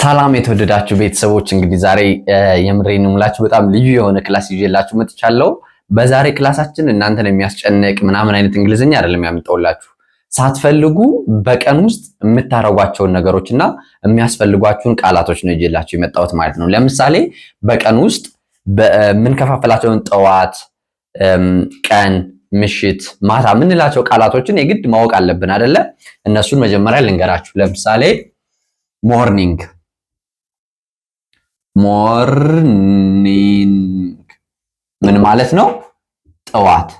ሰላም የተወደዳችሁ ቤተሰቦች እንግዲህ ዛሬ የምሬን ሙላችሁ በጣም ልዩ የሆነ ክላስ ይዤላችሁ መጥቻለሁ። በዛሬ ክላሳችን እናንተን የሚያስጨንቅ ምናምን አይነት እንግሊዝኛ አይደለም ያመጣውላችሁ። ሳትፈልጉ በቀን ውስጥ የምታረጓቸውን ነገሮችና የሚያስፈልጓችሁን ቃላቶች ነው ይዤላችሁ የመጣሁት ማለት ነው። ለምሳሌ በቀን ውስጥ የምንከፋፈላቸውን ጠዋት፣ ቀን፣ ምሽት፣ ማታ የምንላቸው ቃላቶችን የግድ ማወቅ አለብን አይደለ? እነሱን መጀመሪያ ልንገራችሁ። ለምሳሌ ሞርኒንግ ሞርኒንግ ምን ማለት ነው? ጠዋት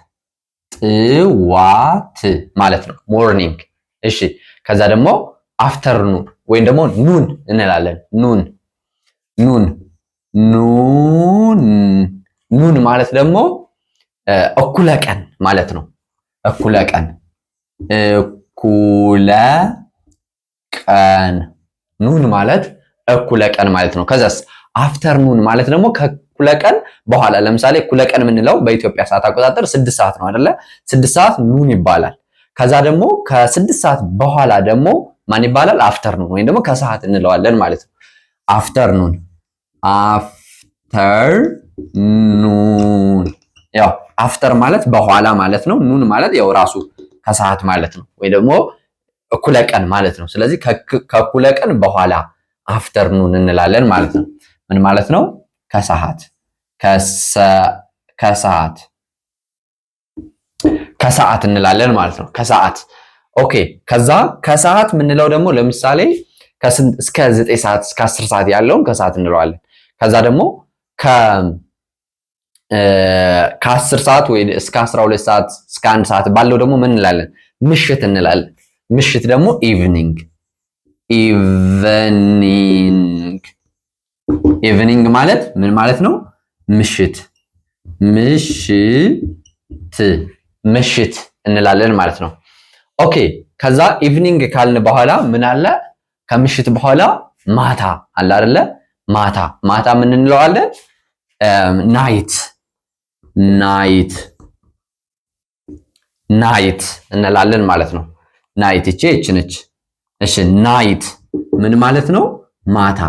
ጥዋት ማለት ነው ሞርኒንግ። እሺ ከዛ ደግሞ አፍተርኑን ወይም ደግሞ ኑን እንላለን። ኑን ኑን ኑን ኑን ማለት ደግሞ እኩለ ቀን ማለት ነው። እኩለ ቀን እኩለ ቀን ኑን ማለት እኩለ ቀን ማለት ነው። ከዛስ አፍተርኑን ማለት ደግሞ ከእኩለ ቀን በኋላ። ለምሳሌ እኩለ ቀን የምንለው በኢትዮጵያ ሰዓት አቆጣጠር 6 ሰዓት ነው አይደለ? 6 ሰዓት ኑን ይባላል። ከዛ ደግሞ ከ6 ሰዓት በኋላ ደግሞ ማን ይባላል? አፍተርኑን ወይም ደግሞ ከሰዓት እንለዋለን ማለት ነው። አፍተርኑን አፍተርኑን ያው አፍተር ማለት በኋላ ማለት ነው። ኑን ማለት ያው ራሱ ከሰዓት ማለት ነው፣ ወይ ደግሞ እኩለ ቀን ማለት ነው። ስለዚህ ከእኩለ ቀን በኋላ አፍተርኑን እንላለን ማለት ነው። ምን ማለት ነው? ከሰዓት ከሰዓት እንላለን ማለት ነው። ከሰዓት ኦኬ። ከዛ ከሰዓት የምንለው ደግሞ ለምሳሌ እስከ 9 ሰዓት እስከ 10 ሰዓት ያለውን ከሰዓት እንለዋለን። ከዛ ደግሞ ከ10 ሰዓት ወይ እስከ 12 ሰዓት እስከ 1 ሰዓት ባለው ደግሞ ምን እንላለን? ምሽት እንላለን። ምሽት ደግሞ ኢቭኒንግ ኢቭኒንግ ኢቭኒንግ ማለት ምን ማለት ነው? ምሽት ምሽት እንላለን ማለት ነው። ኦኬ ከዛ ኢቭኒንግ ካልን በኋላ ምን አለ? ከምሽት በኋላ ማታ አለ አይደለ? ማታ ማታ ምን እንለዋለን? ናይት ናይት ናይት እንላለን ማለት ነው። ናይት እቺ ነች። እሺ ናይት ምን ማለት ነው? ማታ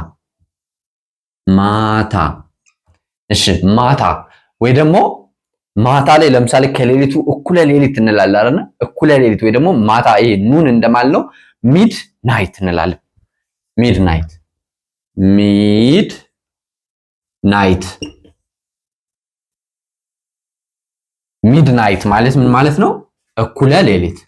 ማታ። እሺ ማታ ወይ ደግሞ ማታ ላይ ለምሳሌ ከሌሊቱ እኩለ ሌሊት እንላለን አይደል? እኩለ ሌሊት ወይ ደግሞ ማታ ይሄ ኑን እንደማለት ነው። ሚድ ናይት እንላለን። ሚድ ናይት ሚድ ናይት ሚድ ናይት ማለት ምን ማለት ነው? እኩለ ሌሊት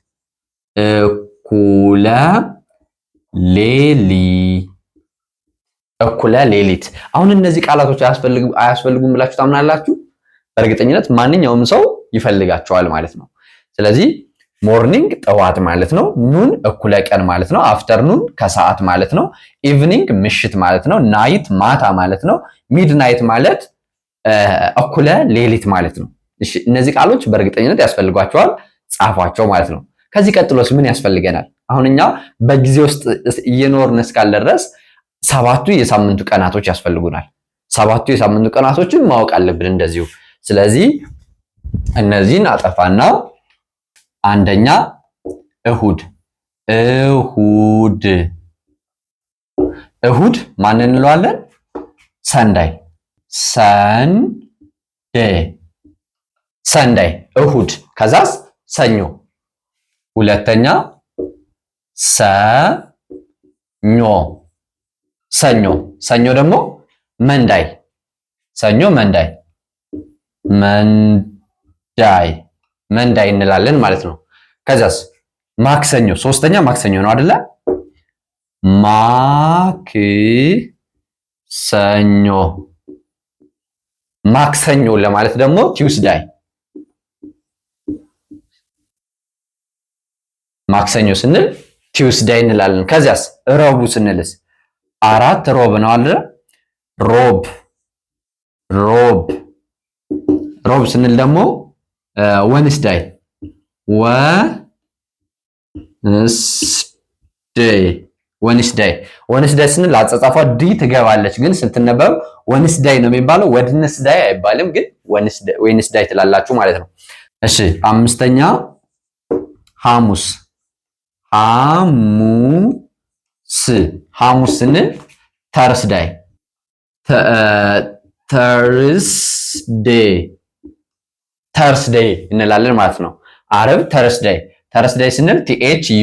እኩለ ሌሊት። አሁን እነዚህ ቃላቶች አያስፈልጉም ብላችሁ ታምናላችሁ? በእርግጠኝነት ማንኛውም ሰው ይፈልጋቸዋል ማለት ነው። ስለዚህ ሞርኒንግ ጠዋት ማለት ነው። ኑን እኩለ ቀን ማለት ነው። አፍተርኑን ከሰዓት ማለት ነው። ኢቭኒንግ ምሽት ማለት ነው። ናይት ማታ ማለት ነው። ሚድናይት ማለት እኩለ ሌሊት ማለት ነው። እሺ እነዚህ ቃሎች በእርግጠኝነት ያስፈልጓቸዋል፣ ጻፏቸው ማለት ነው። ከዚህ ቀጥሎስ ምን ያስፈልገናል? አሁን እኛ በጊዜ ውስጥ እየኖርን እስካለ ድረስ 7ቱ የሳምንቱ ቀናቶች ያስፈልጉናል። 7ቱ የሳምንቱ ቀናቶችን ማወቅ አለብን እንደዚሁ። ስለዚህ እነዚህን አጠፋና አንደኛ እሁድ እሁድ ማን እንለዋለን? ሰንዳይ ሰንዳይ እሁድ። ከዛስ ሰኞ። ሁለተኛ ሰኞ ደግሞ መንዳይ መንዳይ እንላለን ማለት ነው። ከዛስ ማክሰኞ። ሶስተኛ ማክሰኞ ነው አይደለ? ማክሰኞ ለማለት ደግሞ ቲውስዳይ። ማክሰኞ ስንል ቲውስዳይ እንላለን። ከዚያስ ረቡ ስንልስ 4 ሮብ ነው አይደል? ሮብ ስንል ደግሞ ወንስዳይ ወንስዳይ ስንል አጻጻፏ ዲ ትገባለች፣ ግን ስትነበብ ወንስዳይ ነው የሚባለው። ወድነስዳይ አይባልም፣ ግን ወንስዳይ ትላላችሁ ማለት ነው። እሺ አምስተኛ ሐሙስ ስንል ተርስዳይ ተርስዴይ እንላለን ማለት ነው። አርብ ተርስዳይ ስንል THURSDAY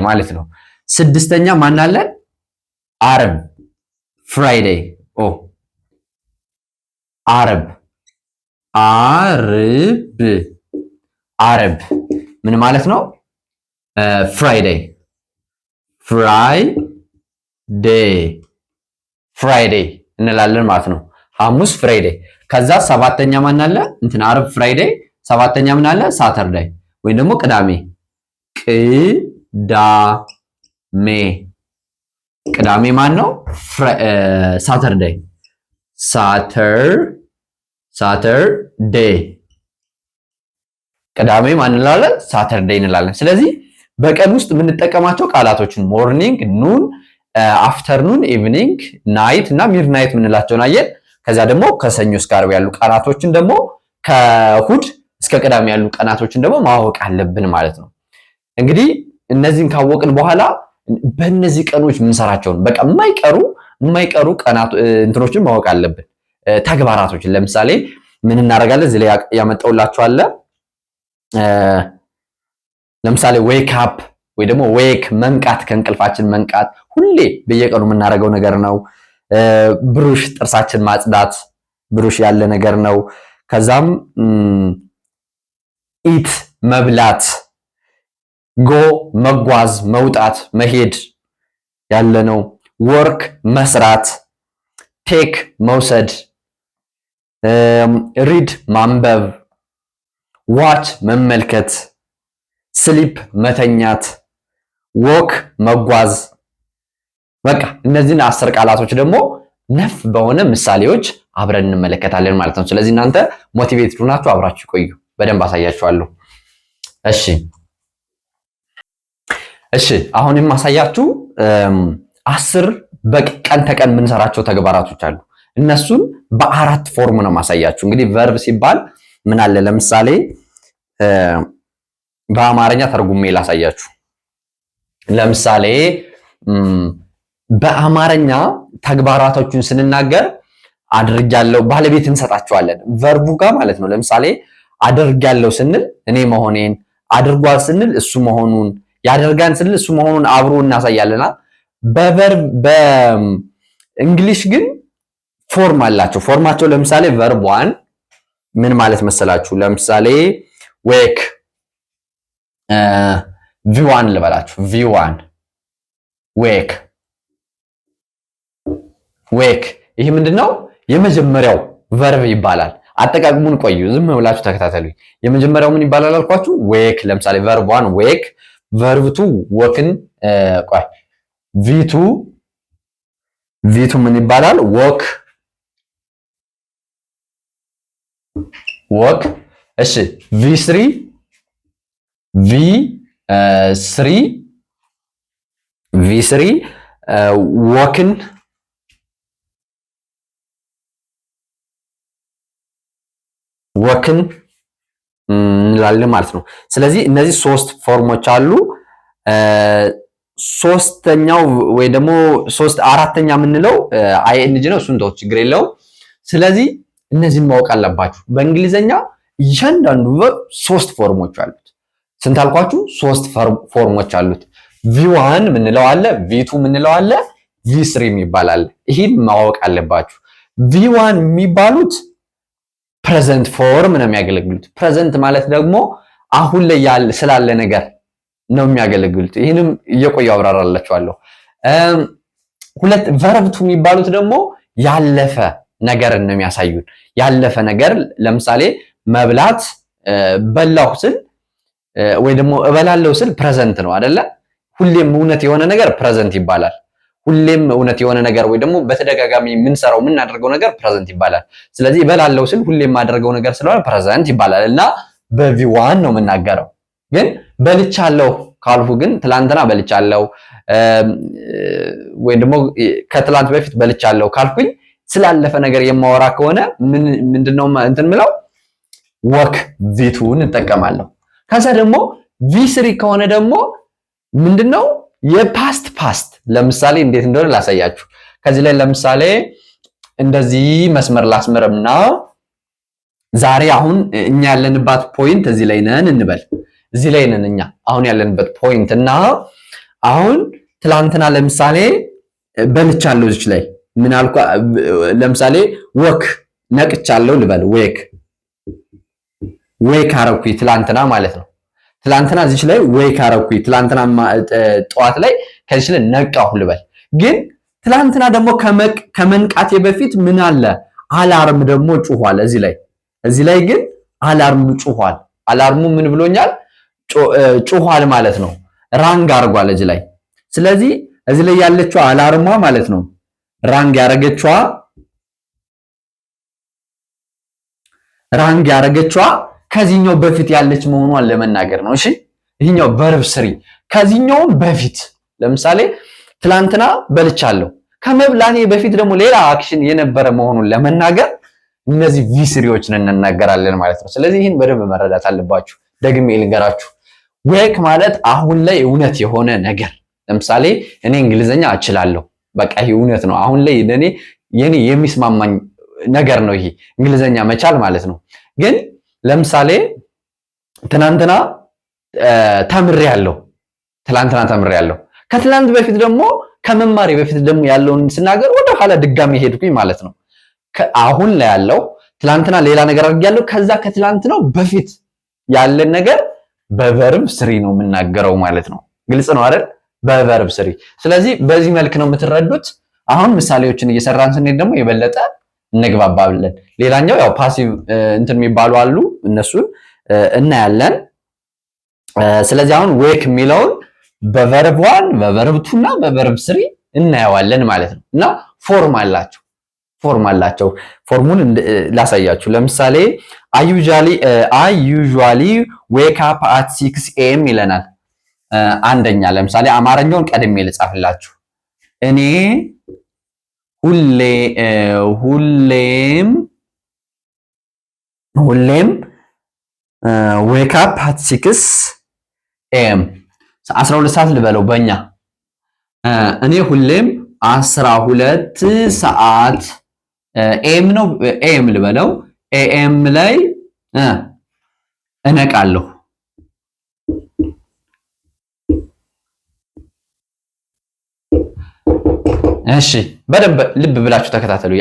ማለት ነው። ስድስተኛ ማን አለን? አርብ ፍራይዴይ አርብ ምን ማለት ነው? ፍራይዴይ እንላለን ማለት ነው። ሐሙስ ፍራይዴይ። ከዛ ሰባተኛ ማን አለ? አርብ ፍራይዴይ። ሰባተኛ ምን አለ? ሳተርዳይ ወይም ደግሞ ቅዳሜ ቅዳሜ ማን ነው? ሳተርዳይ ቅዳሜ ማን እንላለን? ሳተርዴይ እንላለን። ስለዚህ በቀን ውስጥ የምንጠቀማቸው ቃላቶችን ሞርኒንግ፣ ኑን፣ አፍተርኑን፣ ኢቭኒንግ፣ ናይት እና ሚድናይት የምንላቸውን አየን። ከዛ ደግሞ ከሰኞ እስከ ዓርብ ያሉ ቀናቶችን ደግሞ ከእሑድ እስከ ቅዳሜ ያሉ ቀናቶችን ደግሞ ማወቅ አለብን ማለት ነው። እንግዲህ እነዚህን ካወቅን በኋላ በእነዚህ ቀኖች የምንሰራቸውን በቃ የማይቀሩ ቀናት እንትኖችን ማወቅ አለብን። ተግባራቶችን ለምሳሌ ምን እናደርጋለን? እዚህ ላይ ያመጣውላችኋል። ለምሳሌ ዌክ አፕ ወይ ደግሞ ዌክ መንቃት፣ ከእንቅልፋችን መንቃት ሁሌ በየቀኑ የምናደርገው ነገር ነው። ብሩሽ ጥርሳችን ማጽዳት ብሩሽ ያለ ነገር ነው። ከዛም ኢት መብላት፣ ጎ መጓዝ፣ መውጣት፣ መሄድ ያለ ነው። ወርክ መስራት፣ ቴክ መውሰድ፣ ሪድ ማንበብ፣ ዋች መመልከት፣ ስሊፕ መተኛት፣ ዎክ መጓዝ። በቃ እነዚህን 10 ቃላቶች ደግሞ ነፍ በሆነ ምሳሌዎች አብረን እንመለከታለን ማለት ነው። ስለዚህ እናንተ ሞቲቬትድ ሆናችሁ አብራችሁ ቆዩ፣ በደንብ አሳያችኋለሁ። እሺ አሁን የማሳያችሁ 10 በቀን ተቀን የምንሰራቸው ተግባራቶች አሉ። እነሱን በ4 ፎርም ነው ማሳያችሁ። እንግዲህ ቨርብ ሲባል ምን አለ? ለምሳሌ በአማርኛ ተርጉሜ ላሳያችሁ። ለምሳሌ በአማርኛ ተግባራቶቹን ስንናገር አድርጋለሁ ባለቤት እንሰጣቸዋለን ቨርቡ ጋር ማለት ነው። ለምሳሌ አድርጋለሁ ስንል እኔ መሆኔን፣ አድርጓል ስንል እሱ መሆኑን፣ ያደርጋን ስንል እሱ መሆኑን አብሮ እናሳያለና በቨርብ በእንግሊሽ ግን ፎርም አላቸው። ፎርማቸው ለምሳሌ ቨርብ 1 ምን ማለት መሰላችሁ? ለምሳሌ ዌክ V1 ልበላችሁ። V1 ዌክ ይሄ ምንድነው? የመጀመሪያው ቨርብ ይባላል። አጠቃቅሙን ቆዩ፣ ዝም ብላችሁ ተከታተሉኝ። የመጀመሪያው ምን ይባላል አልኳችሁ? ዌክ። ለምሳሌ ቨርብ 1 ዌክ፣ ቨርብ 2 ወክን ቆይ V2 ምን ይባላል? ወክ። እሺ V3 ወክን እንላለን ማለት ነው። ስለዚህ እነዚህ 3 ፎርሞች አሉ። ሶስተኛው ወይ ደግሞ አራተኛ የምንለው አይኤንጂ ነው። እሱን ተው ችግር የለውም። ስለዚህ እነዚህን ማወቅ አለባችሁ። በእንግሊዘኛ እያንዳንዱ ቨርብ 3 ፎርሞች አሉት። ስንት አልኳችሁ? 3 ፎርሞች አሉት። V1 ምንለው አለ፣ V2 ምንለው አለ፣ V3 የሚባል አለ። ይሄን ማወቅ አለባችሁ። V1 የሚባሉት ፕሬዘንት ፎርም ነው የሚያገለግሉት። ፕሬዘንት ማለት ደግሞ አሁን ላይ ስላለ ነገር ነው የሚያገለግሉት። ይህንም እየቆየሁ አብራራላችኋለሁ። ሁለት ቨርብ 2 የሚባሉት ደግሞ ያለፈ ነገርን ነው የሚያሳዩን። ያለፈ ነገር ለምሳሌ መብላት፣ በላሁ ስል ወይ ደግሞ እበላለሁ ስል ፕሬዘንት ነው አይደለ? ሁሌም እውነት የሆነ ነገር ፕሬዘንት ይባላል። ሁሌም እውነት የሆነ ነገር ወይ ደግሞ በተደጋጋሚ የምናደርገው ነገር ፕሬዘንት ይባላል። ስለዚህ እበላለሁ ስል ሁሌም የማደርገው ነገር ስለሆነ ፕሬዘንት ይባላል እና በቪዋን ነው የምናገረው። ግን በልቻለሁ ካልሁ ግን ትላንትና በልቻለሁ ወይ ደግሞ ከትላንት በፊት በልቻለሁ ካልኩኝ ስላለፈ ነገር የማወራ ከሆነ ምንድነው እንትን ምለው ወክ ቪቱን እንጠቀማለሁ። ከዛ ደግሞ ቪ3 ከሆነ ደግሞ ምንድነው የፓስት ፓስት ለምሳሌ እንዴት እንደሆነ ላሳያችሁ። ከዚህ ላይ ለምሳሌ እንደዚህ መስመር ላስመረምና ዛሬ አሁን እኛ ያለንበት ፖይንት እዚህ ላይ ነን እንበል። እዚህ ላይ ነን እኛ አሁን ያለንበት ፖይንት እና አሁን ትላንትና ለምሳሌ በልቻለሁ እዚህ ላይ ምን አልኩ? ለምሳሌ ወክ ነቅቻለሁ ልበል። ዌክ አረኩኝ ትላንትና ማለት ነው። ትላንትና እዚህ ላይ ዌክ አረኩኝ ትላንትና ጠዋት ላይ ከዚህ ላይ ነቃሁ ልበል። ግን ትላንትና ደግሞ ከመንቃቴ በፊት ምን አለ? አላርም ደግሞ ጩኋል እዚህ ላይ ግን አላርም ጩኋል። አላርሙ ምን ብሎኛል? ጩኋል ማለት ነው። ራንግ አርጓል እዚህ ላይ። ስለዚህ እዚህ ላይ ያለችው አላርሟ ማለት ነው ራንግ ያረገችዋ ከዚህኛው በፊት ያለች መሆኗን ለመናገር ነው። እሺ ይሄኛው ቨርብ ስሪ ከዚህኛውም በፊት ለምሳሌ ትላንትና በልቻለሁ ከመብላኔ በፊት ደግሞ ሌላ አክሽን የነበረ መሆኑን ለመናገር እነዚህ ቪስሪዎችን እንናገራለን ማለት ነው። ስለዚህ ይህን በደንብ መረዳት አለባችሁ። ደግሜ ልንገራችሁ። ዌክ ማለት አሁን ላይ እውነት የሆነ ነገር። ለምሳሌ እኔ እንግሊዘኛ እችላለሁ፣ በቃ ይሄ እውነት ነው። አሁን ላይ የኔ የሚስማማኝ ነገር ነው ይሄ እንግሊዘኛ መቻል ማለት ነው። ግን ለምሳሌ ትናንትና ተምሬያለሁ፣ ከትላንት በፊት ደግሞ ከመማሪ በፊት ደግሞ ያለውን ስናገር ወደ ኋላ ድጋሚ ሄድኩኝ ማለት ነው። አሁን ላይ ያለው ትላንትና ሌላ ነገር አድርጌያለሁ፣ ከዛ ከትላንት ነው በፊት ያለን ነገር በቨርብ ስሪ ነው የምናገረው ማለት ነው። ግልጽ ነው አይደል? በቨርብ ስሪ። ስለዚህ በዚህ መልክ ነው የምትረዱት። አሁን ምሳሌዎችን እየሰራን ስንሄድ ደግሞ የበለጠ እንግባባለን። ሌላኛው ያው ፓሲቭ እንትን የሚባሉ አሉ፣ እነሱን እናያለን። ስለዚህ አሁን ዌክ የሚለውን በቨርብ ዋን በቨርብ ቱ እና በቨርብ ስሪ እናየዋለን ማለት ነው። እና ፎርም አላቸው። ፎርሙን ላሳያችሁ። ለምሳሌ I usually wake up at 6 AM ይለናል። አንደኛ ለምሳሌ አማርኛውን ቀድሜ ልጻፍላችሁ። እኔ ሁሌም wake up at 6 AM 12 ሰዓት ልበለው በእኛ። እኔ ሁሌም 12 ሰዓት ኤም ነው ኤም ልበለው ኤም ላይ እነቃለሁ። እሺ በደንብ ልብ ብላችሁ ተከታተሉ፣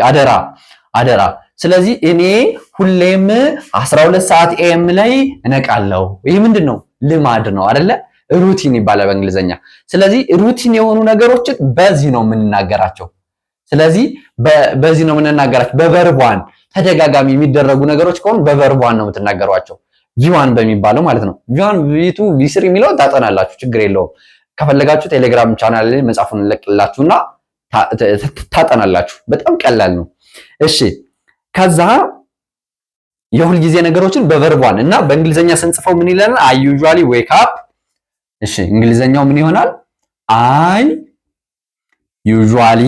አደራ። ስለዚህ እኔ ሁሌም 12 ሰዓት ኤም ላይ እነቃለሁ። ይህ ምንድን ነው? ልማድ ነው አይደለ? ሩቲን ይባላል በእንግሊዘኛ። ስለዚህ ሩቲን የሆኑ ነገሮችን በዚህ ነው የምንናገራቸው። ስለዚህ በዚህ ነው የምንናገራቸው። በቨርብ ዋን ተደጋጋሚ የሚደረጉ ነገሮች ከሆኑ በቨርብ ዋን ነው የምትናገሯቸው፣ ቪዋን በሚባለው ማለት ነው። ቪዋን ቪቱ ቪስሪ የሚለውን ታጠናላችሁ፣ ችግር የለውም። ከፈለጋችሁ ቴሌግራም ቻናል ላይ መጽሐፉን እንለቅላችሁና ታጠናላችሁ። በጣም ቀላል ነው። እሺ ከዛ የሁልጊዜ ነገሮችን በቨርብ ዋን እና በእንግሊዘኛ ስንጽፈው ምን ይለናል? አይ ዩዥዋሊ ዌክ አፕ። እሺ እንግሊዘኛው ምን ይሆናል? አይ ዩዥዋሊ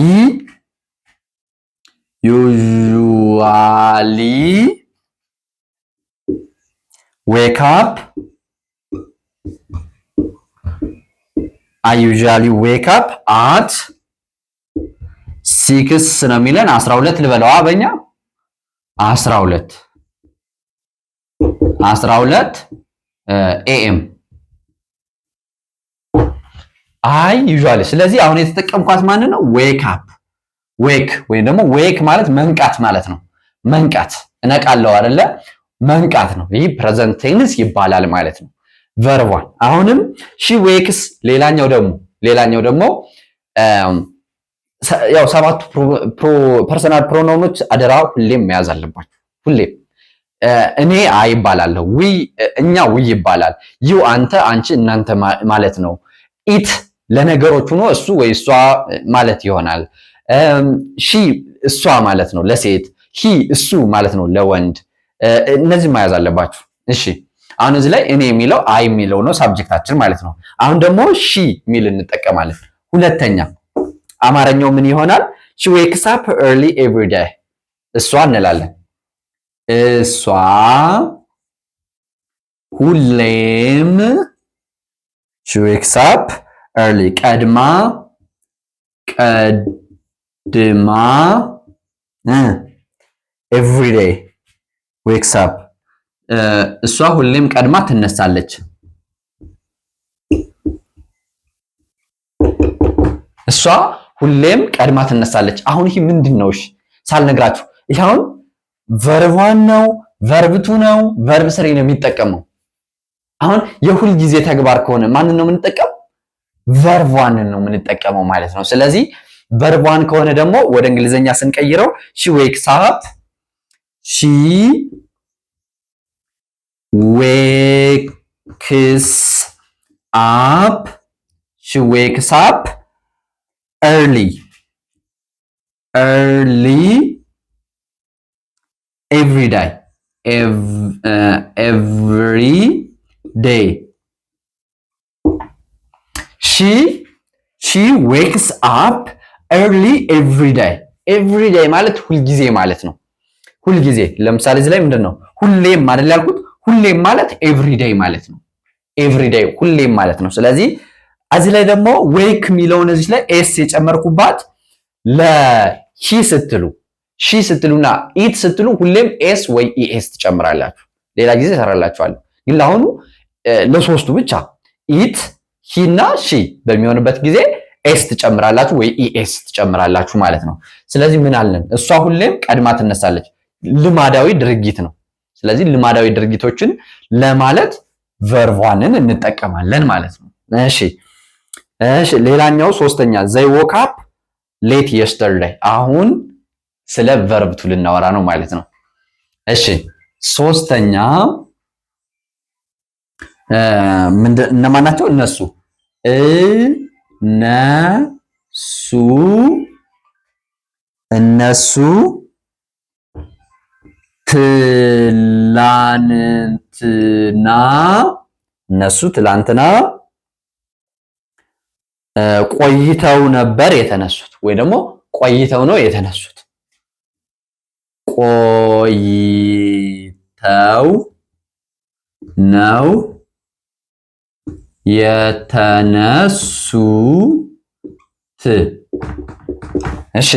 ዌክ አፕ አት 6 ነው የሚለን 12 ልበለዋ በእኛ 12 ኤኤም አይ ዩዥዋሊ። ስለዚህ አሁን የተጠቀምኳት ማን ነው? ዌክ ወይም ደግሞ ዌክ ማለት መንቃት ማለት ነው። መንቃት እነቃለሁ አይደለ? መንቃት ነው። ይህ ፕሬዘንት ቴንስ ይባላል ማለት ነው። ቨርቧን አሁንም ሺ ዌክስ። ሌላኛው ደግሞ ያው ሰባቱ ፐርሰናል ፕሮናውኖች አደራ ሁሌም መያዝ አለባችሁ። ሁሌም እኔ አይ ይባላለሁ፣ እኛ ውይ ይባላል፣ ዩ አንተ፣ አንቺ፣ እናንተ ማለት ነው። ኢት ለነገሮች ሆኖ እሱ ወይ እሷ ማለት ይሆናል። ሺ እሷ ማለት ነው ለሴት፣ ሂ እሱ ማለት ነው ለወንድ። እነዚህ መያዝ አለባችሁ። እሺ አሁን እዚህ ላይ እኔ የሚለው አይ የሚለው ነው ሳብጀክታችን ማለት ነው። አሁን ደግሞ ሺ የሚል እንጠቀማለን። ሁለተኛ አማርኛው ምን ይሆናል? ሺ ዌክስ አፕ ኤርሊ ኤቭሪ ዴይ። እሷ እንላለን። እሷ ሁሌም ሺ ዌክስ አፕ early ቀድማ every day wakes up እሷ ሁሌም ቀድማ ትነሳለች። እሷ ሁሌም ቀድማ ትነሳለች። አሁን ይሄ ምንድነው? እሺ ሳልነግራችሁ ይሄ አሁን verb 1 ነው፣ verb 2 ነው፣ verb 3 ነው የሚጠቀመው። አሁን የሁል ጊዜ ተግባር ከሆነ ማንን ነው የምንጠቀም? verb 1 ነው የምንጠቀመው ማለት ነው። ስለዚህ verb 1 ከሆነ ደግሞ ወደ እንግሊዘኛ ስንቀይረው she wakes up early every day she wakes up early every day ማለት ሁልጊዜ ማለት ነው። ሁልጊዜ ለምሳሌ እዚህ ላይ ምንድነው ሁሌም አይደል ያልኩት? ሁሌም ማለት every day ማለት ነው። every day ሁሌም ማለት ነው። ስለዚህ እዚህ ላይ ደግሞ wake የሚለውን እዚህ ላይ s የጨመርኩባት ለሂ ስትሉና ኢት ስትሉ ሁሌም s ወይ es ትጨምራላችሁ። ሌላ ጊዜ እሰራላችኋለሁ። ግን ለአሁኑ ለሶስቱ ብቻ ኢት ሂና ሺ በሚሆንበት ጊዜ ኤስ ትጨምራላችሁ ወይ ኢኤስ ትጨምራላችሁ ማለት ነው። ስለዚህ ምን አለን? እሷ ሁሌም ቀድማ ትነሳለች። ልማዳዊ ድርጊት ነው። ስለዚህ ልማዳዊ ድርጊቶችን ለማለት verb 1ን እንጠቀማለን ማለት ነው። እሺ ሌላኛው ሶስተኛ they woke up late yesterday። አሁን ስለ verb 2 ልናወራ ነው ማለት ነው። እሺ ሶስተኛ እነማን ናቸው? እነሱ ትላንትና ቆይተው ነበር የተነሱት ወይ ደግሞ ቆይተው ነው የተነሱት። ቆይተው ነው የተነሱት። እሺ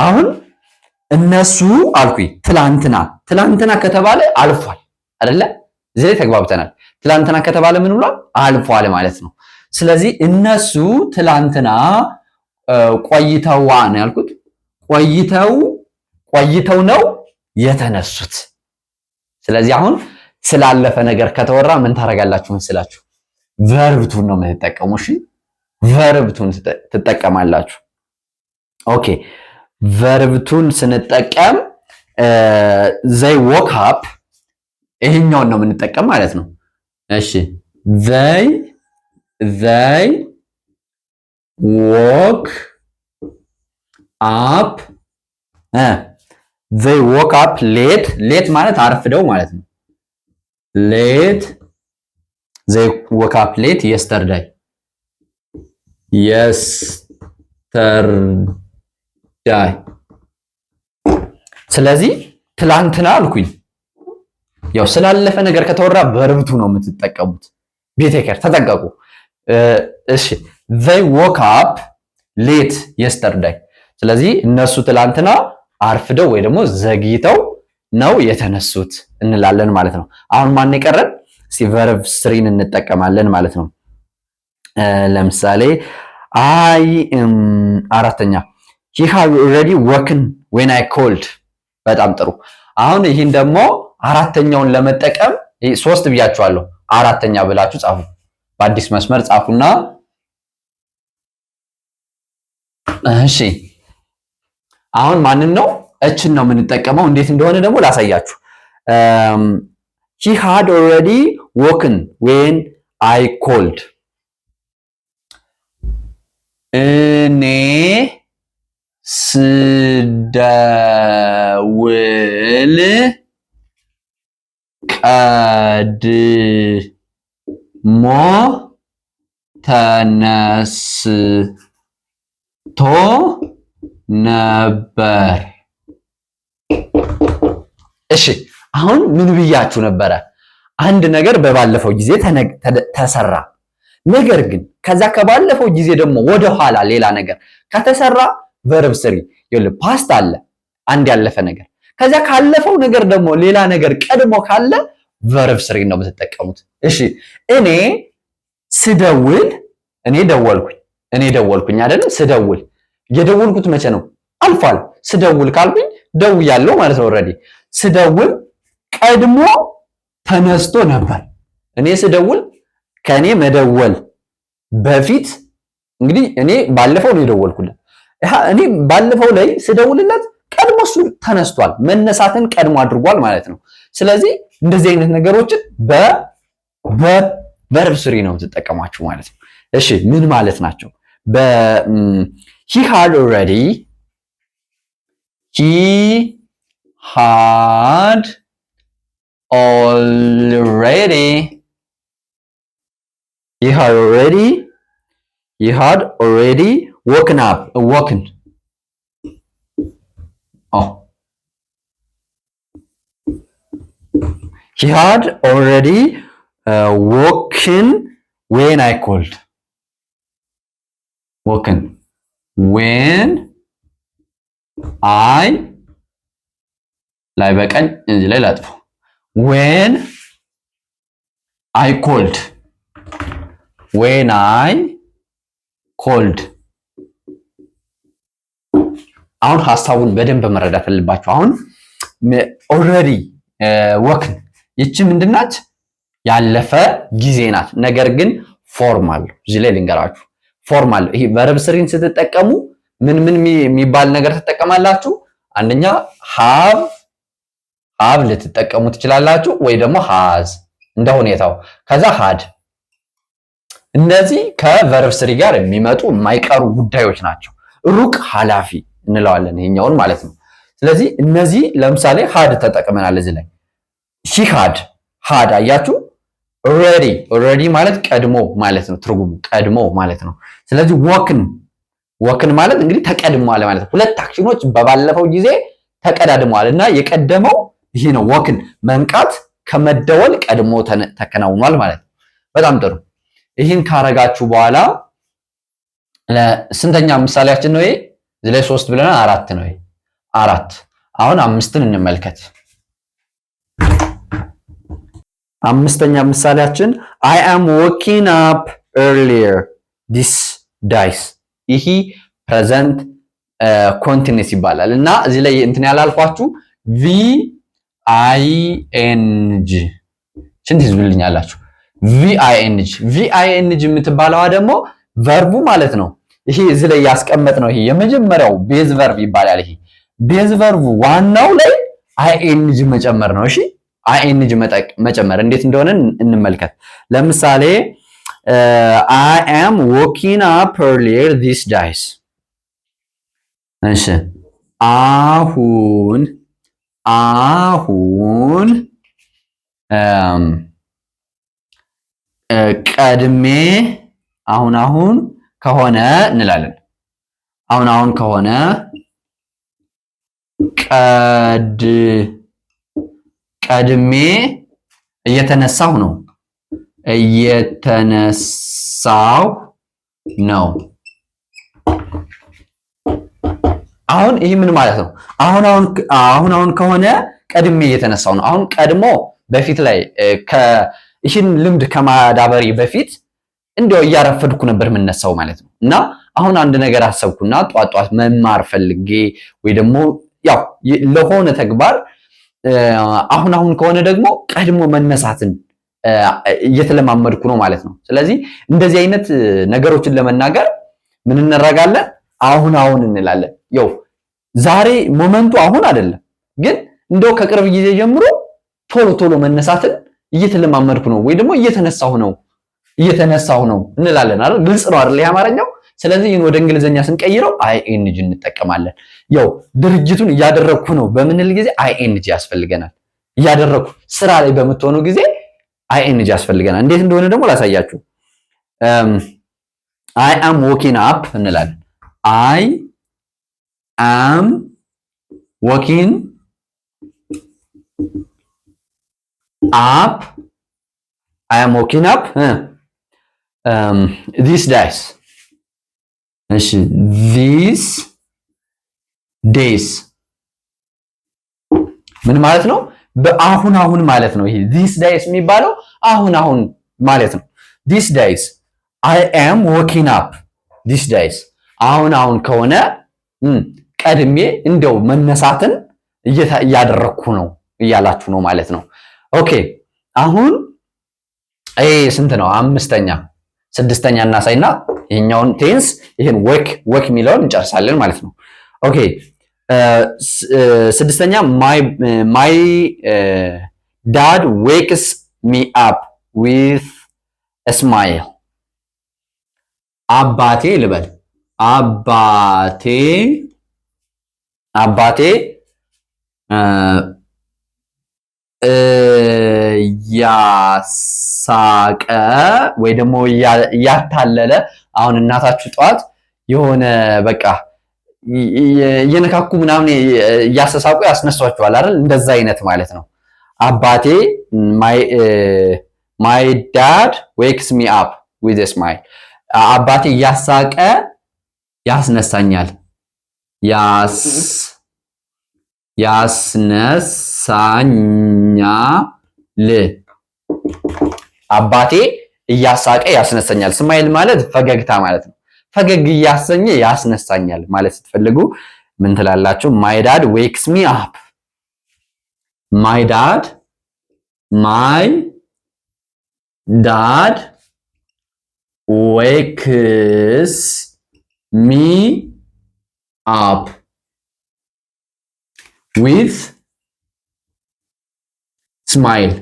አሁን እነሱ አልኩኝ ትላንትና ከተባለ አልፏል አይደለ? እዚህ ላይ ተግባብተናል። ትላንትና ከተባለ ምን ብሏል? አልፏል ማለት ነው። ስለዚህ እነሱ ትላንትና ቆይተዋ ነው ያልኩት። ቆይተው ነው የተነሱት። ስለዚህ አሁን ስላለፈ ነገር ከተወራ ምን ታደርጋላችሁ መስላችሁ? verb 2 ነው የምትጠቀሙ። እሺ verb 2 ትጠቀማላችሁ። ኦኬ verb 2 ስንጠቀም they woke up ይሄኛውን ነው የምንጠቀም ማለት ነው። እሺ they woke up they woke up late ማለት አርፍደው ማለት ነው። they woke up late yesterday ስለዚህ ትላንትና አልኩኝ። ያው ስላለፈ ነገር ከተወራ verb 2 ነው የምትጠቀሙት። ቤቴከር ተጠንቀቁ። እሺ they woke up late yesterday ስለዚህ እነሱ ትላንትና አርፍደው ወይ ደግሞ ዘግይተው ነው የተነሱት እንላለን ማለት ነው። አሁን ማን የቀረን? verb 3ን እንጠቀማለን ማለት ነው። ለምሳሌ አራተኛ he had already woken when I called። በጣም ጥሩ። አሁን ይህን ደግሞ አራተኛውን ለመጠቀም 3 ብያችኋለሁ። አራተኛ ብላችሁ ጻፉ። በአዲስ መስመር ጻፉና እሺ አሁን ማንን ነው? እችን ነው የምንጠቀመው። እንዴት እንደሆነ ደግሞ ላሳያችሁ። he had already woken when I called። እኔ ስደውል ቀድሞ ተነስቶ ነበር። እሺ አሁን ምን ብያችሁ ነበረ? አንድ ነገር በባለፈው ጊዜ ተሰራ። ነገር ግን ከዛ ከባለፈው ጊዜ ደግሞ ወደ ኋላ ሌላ ነገር ከተሰራ ቨርብ ስሪ ይኸውልህ ፓስት አለ አንድ ያለፈ ነገር ከዛ ካለፈው ነገር ደግሞ ሌላ ነገር ቀድሞ ካለ ቨርብ ስሪ ነው የምትጠቀሙት። እሺ እኔ ስደውል እኔ ደወልኩኝ አይደል? ስደውል የደወልኩት መቼ ነው? አልፏል። ስደውል ካልኩኝ ደውያለሁ ማለት ነው። ኦልሬዲ ስደውል ቀድሞ ተነስቶ ነበር። እኔ ስደውል ከኔ መደወል በፊት እንግዲህ እኔ ባለፈው ነው የደወልኩለት። እኔ ባለፈው ላይ ስደውልለት ቀድሞ እሱ ተነስቷል፣ መነሳትን ቀድሞ አድርጓል ማለት ነው። ስለዚህ እንደዚህ አይነት ነገሮችን በቨርብ ስሪ ነው የምትጠቀሟቸው ማለት ነው። እሺ ምን ማለት ናቸው? he had already woken up he had already woken when I called. Woken when I ላይ በቀኝ እዚህ ላይ ላጥፈው when I called አሁን ሐሳቡን በደንብ መረዳት አለባችሁ። አሁን ኦልሬዲ ወክን ይቺ ምንድናት? ያለፈ ጊዜ ናት። ነገር ግን ፎርማል እዚህ ላይ ልንገራችሁ። ፎርማል ይሄ ቨርብ ስሪን ስትጠቀሙ ምን የሚባል ነገር ትጠቀማላችሁ? አንደኛ ሃቭ ልትጠቀሙ ትችላላችሁ ወይ ደግሞ ሃዝ እንደ ሁኔታው። ከዛ ሃድ እነዚህ ከቨርብ ስሪ ጋር የሚመጡ የማይቀሩ ጉዳዮች ናቸው። ሩቅ ኃላፊ እንለዋለን ይሄኛውን ማለት ነው። ስለዚህ እነዚህ ለምሳሌ ሃድ ተጠቅመናል እዚህ ላይ ሺ ሃድ አያችሁ። ኦልሬዲ ማለት ቀድሞ ማለት ነው። ትርጉሙ ቀድሞ ማለት ነው። ስለዚህ ወክን ማለት እንግዲህ ተቀድሟል ማለት ነው። ሁለት አክሽኖች በባለፈው ጊዜ ተቀዳድመዋል እና የቀደመው ይሄ ነው። ወክን መንቃት ከመደወል ቀድሞ ተከናውኗል ማለት ነው። በጣም ጥሩ። ይህን ካረጋችሁ በኋላ ስንተኛ ምሳሌያችን ነው ይሄ? እዚህ ላይ 3 ብለናል፣ 4 ነው ይሄ 4። አሁን 5ን እንመልከት። አምስተኛ ምሳሌያችን I am waking up earlier these days። ይሄ present continuous ይባላል እና እዚህ ላይ እንትን ያላልኳችሁ VING ስንት ይዝብልኛላችሁ? VING የምትባለዋ ደግሞ ቨርቡ ማለት ነው። ይሄ እዚህ ላይ ያስቀመጥ ነው። ይሄ የመጀመሪያው ቤዝ ቨርብ ይባላል። ይሄ ቤዝ ቨርቡ ዋናው ላይ ING መጨመር ነው። እሺ ING መጨመር እንዴት እንደሆነ እንመልከት። ለምሳሌ I am waking up earlier these days። እሺ አሁን ቀድሜ አሁን ከሆነ እንላለን። አሁን ከሆነ ቀድሜ እየተነሳሁ ነው። አሁን ይሄ ምን ማለት ነው? አሁን ከሆነ ቀድሜ እየተነሳሁ ነው። አሁን ቀድሞ በፊት ላይ ይህን ልምድ ከማዳበሪ በፊት እንደው እያረፈድኩ ነበር የምነሳው ማለት ነው። እና አሁን አንድ ነገር አሰብኩና ጧት መማር ፈልጌ ወይ ደግሞ ያው ለሆነ ተግባር አሁን ከሆነ ደግሞ ቀድሞ መነሳትን እየተለማመድኩ ነው ማለት ነው። ስለዚህ እንደዚህ አይነት ነገሮችን ለመናገር ምን እናደርጋለን? አሁን እንላለን። ያው ዛሬ ሞመንቱ አሁን አይደለም፣ ግን እንደው ከቅርብ ጊዜ ጀምሮ ቶሎ መነሳትን እየተለማመድኩ ነው ወይ ደግሞ እየተነሳሁ ነው እንላለን አይደል? ግልጽ ነው አይደል የአማርኛው? ስለዚህ ይህን ወደ እንግሊዘኛ ስንቀይረው ING እንጠቀማለን። ያው ድርጅቱን እያደረግኩ ነው በምንል ጊዜ ING ያስፈልገናል። እያደረግኩ ስራ ላይ በምትሆኑ ጊዜ ING ያስፈልገናል። እንዴት እንደሆነ ደግሞ ላሳያችሁ። I am waking up እንላለን። I am waking up these days እሺ these days ምን ማለት ነው? በአሁን አሁን ማለት ነው። ይሄ these days የሚባለው አሁን አሁን ማለት ነው። these days I am waking up these days አሁን አሁን ከሆነ ቀድሜ እንደው መነሳትን እያደረኩ ነው እያላችሁ ነው ማለት ነው። ኦኬ አሁን ይሄ ስንት ነው? አምስተኛ ስድስተኛ እናሳይና ይሄኛውን ቴንስ ይሄን ወክ የሚለውን እንጨርሳለን ማለት ነው። ኦኬ ስድስተኛ my dad wakes me up with a smile አባቴ ልበል አባቴ ያሳቀ ወይ ደግሞ ያታለለ አሁን እናታችሁ ጠዋት የሆነ በቃ እየነካኩ ምናምን እያሰሳቁ ያስነሷችኋል አይደል? እንደዛ አይነት ማለት ነው። አባቴ my dad wakes me up with a smile አባቴ ያሳቀ ያስነሳኛል ያስነሳኛል አባቴ እያሳቀ ያስነሳኛል። ስማይል ማለት ፈገግታ ማለት ነው። ፈገግ እያሰኘ ያስነሳኛል ማለት ስትፈልጉ ምን ትላላችሁ? my dad wakes me up my dad wakes me up with smile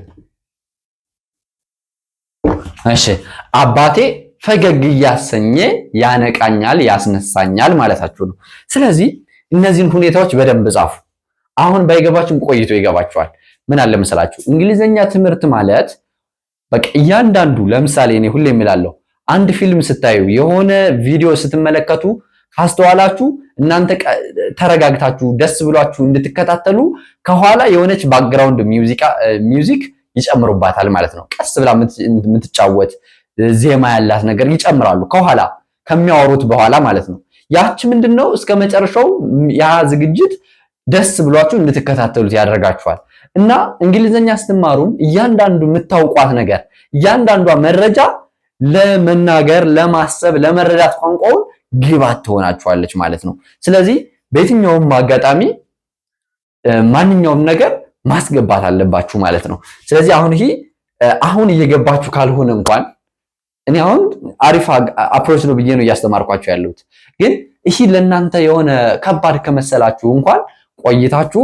እሺ አባቴ ፈገግ እያሰኘ ያነቃኛል ያስነሳኛል ማለታችሁ ነው። ስለዚህ እነዚህን ሁኔታዎች በደንብ ጻፉ። አሁን ባይገባችሁ ቆይቶ ይገባችኋል። ምን አለ መሰላችሁ እንግሊዘኛ ትምህርት ማለት በቃ እያንዳንዱ ለምሳሌ እኔ ሁሌ እምላለሁ አንድ ፊልም ስታዩ የሆነ ቪዲዮ ስትመለከቱ ካስተዋላችሁ እናንተ ተረጋግታችሁ ደስ ብሏችሁ እንድትከታተሉ ከኋላ የሆነች ባክግራውንድ ሚውዚክ ይጨምሩባታል ማለት ነው። ቀስ ብላ የምትጫወት ዜማ ያላት ነገር ይጨምራሉ ከኋላ ከሚያወሩት በኋላ ማለት ነው። ያቺ ምንድነው እስከ መጨረሻው ያ ዝግጅት ደስ ብሏችሁ እንድትከታተሉት ያደርጋችኋል። እና እንግሊዘኛ ስትማሩም እያንዳንዱ የምታውቋት ነገር እያንዳንዷ መረጃ ለመናገር ለማሰብ ለመረዳት ቋንቋውን ግባት ትሆናችኋለች ማለት ነው። ስለዚህ በየትኛውም አጋጣሚ ማንኛውም ነገር ማስገባት አለባችሁ ማለት ነው። ስለዚህ አሁን እየገባችሁ ካልሆነ እንኳን እኔ አሁን አሪፍ አፕሮች ነው ብዬ ነው እያስተማርኳችሁ ያለሁት። ግን ይሄ ለእናንተ የሆነ ከባድ ከመሰላችሁ እንኳን ቆይታችሁ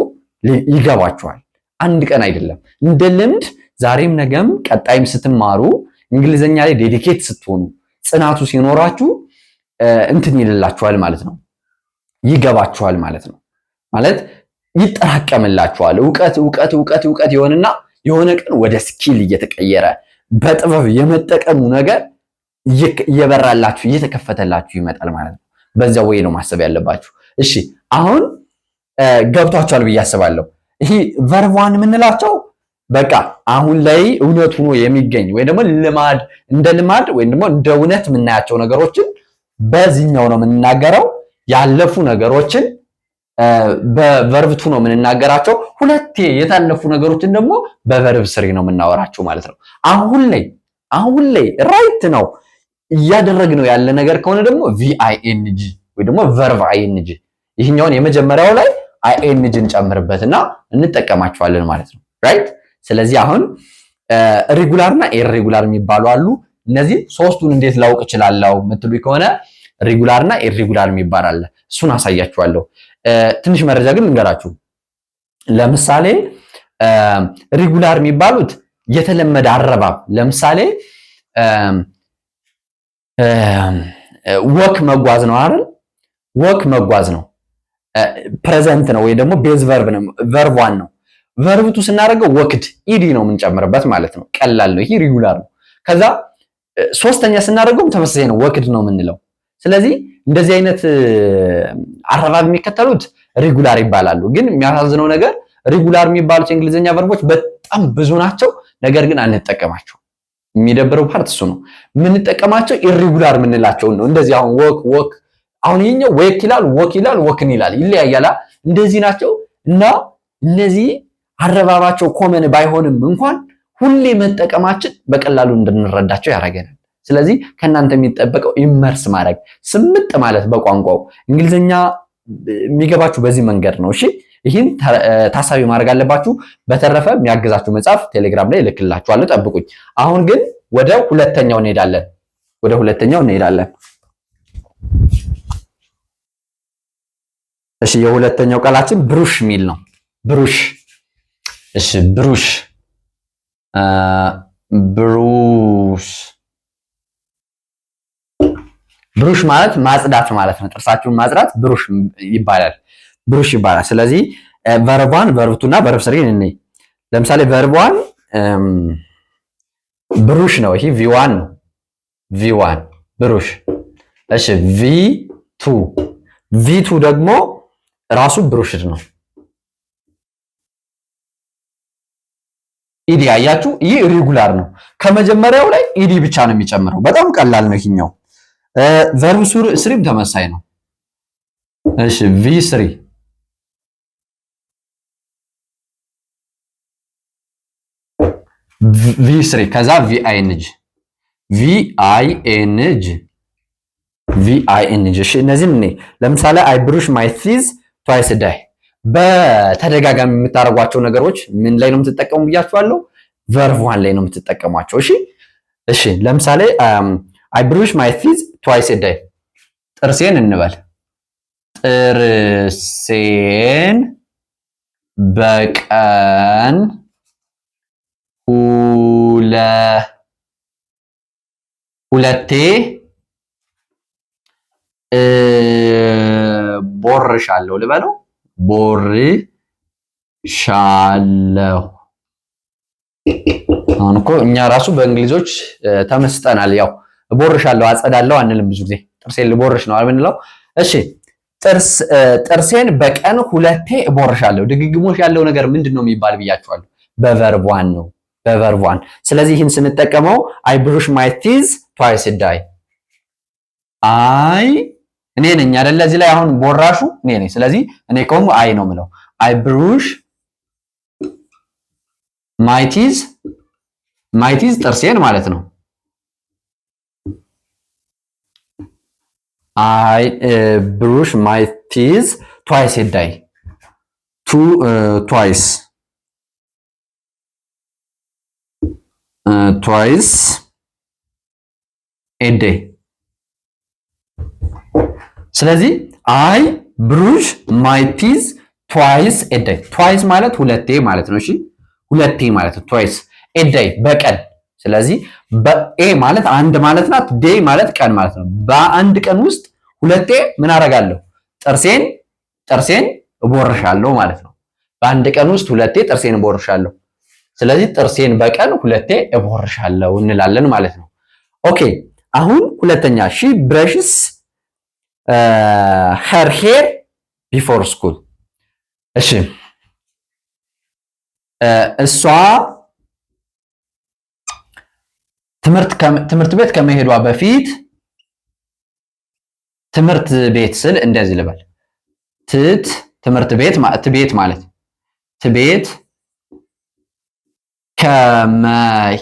ይገባችኋል። አንድ ቀን አይደለም። እንደ ልምድ ዛሬም ነገም ቀጣይም ስትማሩ እንግሊዘኛ ላይ ዴዲኬት ስትሆኑ ጽናቱ ሲኖራችሁ እንትን ይልላችኋል ማለት ነው። ይገባችኋል ማለት ነው። ማለት ይጠራቀምላችኋል። እውቀት ይሆንና የሆነ ቀን ወደ ስኪል እየተቀየረ በጥበብ የመጠቀሙ ነገር እየበራላችሁ እየተከፈተላችሁ ይመጣል ማለት ነው። በዛ ወይ ነው ማሰብ ያለባችሁ። እሺ አሁን ገብቷችኋል ብዬ አስባለሁ። ይሄ ቨርብ ዋን የምንላቸው በቃ አሁን ላይ እውነት ሆኖ የሚገኝ ወይ ደግሞ እንደ ልማድ ወይ ደግሞ እንደ እውነት የምናያቸው ነገሮችን በዚህኛው ነው የምንናገረው። ያለፉ ነገሮችን በቨርብ ቱ ነው የምንናገራቸው። ሁለቴ የታለፉ ነገሮችን ደግሞ በቨርብ ስሪ ነው የምናወራቸው ማለት ነው። አሁን ላይ ራይት ነው እያደረግነው ያለ ነገር ከሆነ ደግሞ ቪአይኤንጂ ወይ ደግሞ ቨርብ አይኤንጂ ይሄኛውን የመጀመሪያው ላይ አይኤንጂን ጨምርበትና እንጠቀማቸዋለን ማለት ነው። ራይት። ስለዚህ አሁን ሬጉላር እና ኢሬጉላር የሚባሉ አሉ። እነዚህ ሶስቱን እንዴት ላውቅ እችላለሁ የምትሉ ከሆነ ሬጉላር እና ኢሬጉላር የሚባል አለ። እሱን አሳያችኋለሁ። ትንሽ መረጃ ግን እንገራችሁ። ለምሳሌ ሬጉላር የሚባሉት የተለመደ አረባብ፣ ለምሳሌ ወክ መጓዝ ነው አይደል? ወክ መጓዝ ነው። ፕሬዘንት ነው ወይ ደግሞ ቤዝ ቨርብ ነው። ቨርብ ዋን ነው። ቨርብ ቱ ስናደርገው ወክድ ኢዲ ነው የምንጨምርበት ማለት ነው። ቀላል ነው። ይሄ ሬጉላር ነው። ከዛ ሶስተኛ ስናደርገውም ተመሳሳይ ነው። ወክድ ነው የምንለው። ስለዚህ እንደዚህ አይነት አረባብ የሚከተሉት ሬጉላር ይባላሉ። ግን የሚያሳዝነው ነገር ሬጉላር የሚባሉት የእንግሊዝኛ ቨርቦች በጣም ብዙ ናቸው። ነገር ግን አንጠቀማቸው። የሚደብረው ፓርት እሱ ነው። የምንጠቀማቸው ኢሬጉላር የምንላቸውን ነው። እንደዚህ አሁን ወክ አሁን ይሄኛው ዌክ ይላል፣ ወክ ይላል፣ ወክን ይላል፣ ይለያያላ። እንደዚህ ናቸው እና እነዚህ አረባባቸው ኮመን ባይሆንም እንኳን ሁሌ መጠቀማችን በቀላሉ እንድንረዳቸው ያደርገናል። ስለዚህ ከእናንተ የሚጠበቀው ኢመርስ ማድረግ ስምጥ ማለት በቋንቋው እንግሊዝኛ የሚገባችሁ በዚህ መንገድ ነው። እሺ ይህን ታሳቢ ማድረግ አለባችሁ። በተረፈ የሚያግዛችሁ መጽሐፍ ቴሌግራም ላይ እልክላችኋለሁ፣ ጠብቁኝ። አሁን ግን ወደ ሁለተኛው እንሄዳለን። እሺ የሁለተኛው ቃላችን ብሩሽ ሚል ነው። ብሩሽ። እሺ ብሩሽ ብሩሽ ማለት ማጽዳት ማለት ነው። ጥርሳችሁን ማጽዳት ብሩሽ ይባላል። ስለዚህ ቨርቧን ቨርብቱና ቨርብ ስሪን እንይ። ለምሳሌ ቨርቧን ብሩሽ ነው። ይሄ ቪዋን ነው። ቪዋን ብሩሽ። እሺ ቪቱ ደግሞ ራሱ ብሩሽድ ነው። ኢዲ አያችሁ፣ ይህ ሪጉላር ነው። ከመጀመሪያው ላይ ኢዲ ብቻ ነው የሚጨምረው። በጣም ቀላል ነው ይሄኛው። ቨርብ ስሪም ተመሳይ ነው። እሺ ቪ3 ከዛ ቪአይኤንጂ። እሺ እነዚህን እኔ ለምሳሌ አይ ብሩሽ ማይ ቲዝ ትዋይስ ዳይ። በተደጋጋሚ የምታደርጓቸው ነገሮች ምን ላይ ነው የምትጠቀሙ ብያችኋለሁ? ቨርብ ዋን ላይ ነው የምትጠቀሟቸው። እሺ ለምሳሌ አይ ብሩሽ ማይ ቲዝ ትዋይስ ዳይ። ጥርሴን እንበል። ጥርሴን በቀን ሁለቴ ቦርሻለሁ ልበለው። ቦርሻለሁ። አሁን እኮ እኛ ራሱ በእንግሊዞች ተመስጠናል። ያው ቦርሻለሁ አጸዳለሁ አንልም ብዙ ጊዜ። ጥርሴን ልቦርሽ ነው የምንለው። እሺ ጥርሴን በቀን ሁለቴ እቦርሻለሁ። ድግግሞሽ ያለው ነገር ምንድን ነው የሚባል ብያችኋለሁ? በቨርብ ዋን ነው። በቨርብ ዋን። ስለዚህ ይህን ስንጠቀመው አይ ብሩሽ ማይ ቲዝ ትዋይስ ዳይ። አይ እኔ ነኝ አይደለ? እዚህ ላይ አሁን ቦራሹ እኔ ነኝ። ስለዚህ እኔ ቆም አይ ነው የምለው። አይ ብሩሽ ማይ ቲዝ ጥርሴን ማለት ነው። አይ ብሩሽ ማይ ቲዝ ትዋይስ ዳይ። ትዋይስ ኤ ዴይ። ስለዚህ አይ ብሩሽ ማይ ቲዝ ትዋይስ ኤ ዴይ። ትዋይስ ማለት ሁለቴ ማለት ነው። እሺ ሁለቴ ማለት ነው። ትዋይስ ኤ ዴይ በቀን። ስለዚህ በኤ ማለት አንድ ማለት ናት። ዴይ ማለት ቀን ማለት ነው። በአንድ ቀን ውስጥ ሁለቴ ምን አደርጋለሁ? ጥርሴን እቦርሻለሁ ማለት ነው። በአንድ ቀን ውስጥ ሁለቴ ጥርሴን እቦርሻለሁ። ስለዚህ ጥርሴን በቀን ሁለቴ እቦርሻለሁ እንላለን ማለት ነው። ኦኬ አሁን ሁለተኛ ሺ ብረሽስ ሄር ሄር ቢፎር ስኩል። እሺ እሷ ትምህርት ቤት ከመሄዷ በፊት ትምህርት ቤት ስል እንደዚህ ልበል። ትምህርት ቤት ማለት ትቤት ከመሄዷ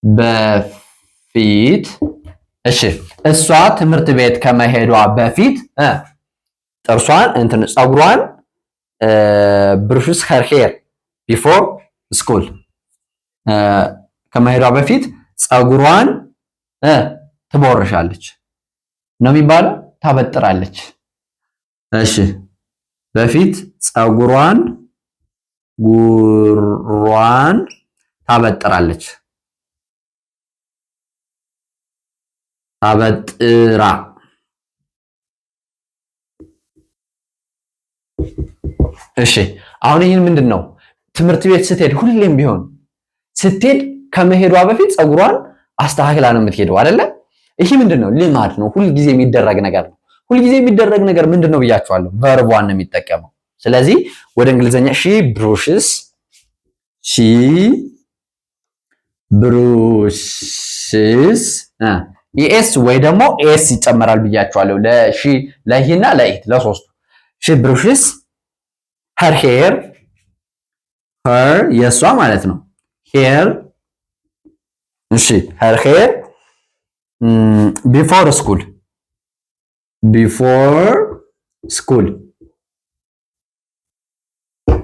በፊት። እሺ እሷ ትምህርት ቤት ከመሄዷ በፊት ጥርሷን ፀጉሯን ብሩሽስ ሄር ሄር ቢፎር ስኩል ከመሄዷ በፊት ፀጉሯን ትቦርሻለች ነው የሚባለው። ታበጥራለች። እሺ በፊት ፀጉሯን ጉሯን ታበጥራለች። ታበጥራ። እሺ አሁን ይህን ምንድን ነው? ትምህርት ቤት ስትሄድ ሁሌም ቢሆን ስትሄድ ከመሄዷ በፊት ፀጉሯን አስተካክላ ነው የምትሄደው አይደለ? ይሄ ምንድነው? ልማድ ነው። ሁልጊዜ የሚደረግ ነገር ነው። ሁልጊዜ የሚደረግ ነገር ምንድነው ብያችኋለሁ? ቨርቧን ነው የሚጠቀመው። ስለዚህ ወደ እንግሊዘኛ ሺ ብሩሽስ ብሩሽስ ኢኤስ ወይ ደግሞ ኤስ ይጨመራል ብያቸዋለሁ። ለሺ ለሂና ለኢት ለሶስቱ ሺ ብሩሽስ ሄር ሄር ሄር የሷ ማለት ነው። ሄር እሺ ሄር ሄር ቢፎር ስኩል ቢፎር ስኩል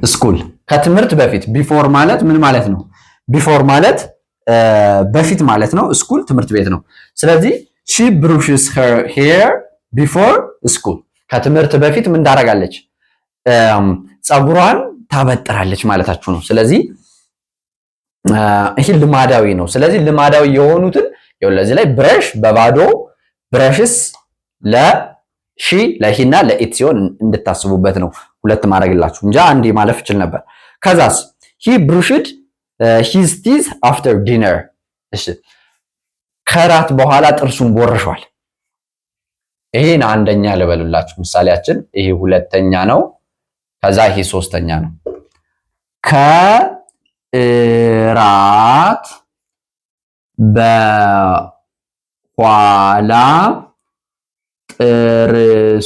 ስኩል ከትምህርት በፊት ቢፎር ማለት ምን ማለት ነው? ቢፎር ማለት በፊት ማለት ነው። ስኩል ትምህርት ቤት ነው። ስለዚህ ሺ ብሩሽስ ሄር ሄር ቢፎር ስኩል ከትምህርት በፊት ምን ታደርጋለች? ፀጉሯን ታበጥራለች ማለታችሁ ነው። ስለዚህ ይህ ልማዳዊ ነው። ስለዚህ ልማዳዊ የሆኑትን ለዚህ ላይ ብረሽ በባዶ ብረሽስ ለሺ ለሂና ለኢት ሲሆን እንድታስቡበት ነው። ሁለት ማድረግላችሁ እንጂ አንዴ ማለፍ ይችል ነበር። ከዛስ ሂ ብሩሽድ ሂዝ ቲዝ አፍተር ዲነር። እሺ ከራት በኋላ ጥርሱን ቦርሿል። ይሄን አንደኛ ልበሉላችሁ ምሳሌያችን። ይሄ ሁለተኛ ነው። ከዛ ይሄ ሶስተኛ ነው። ከራት በኋላ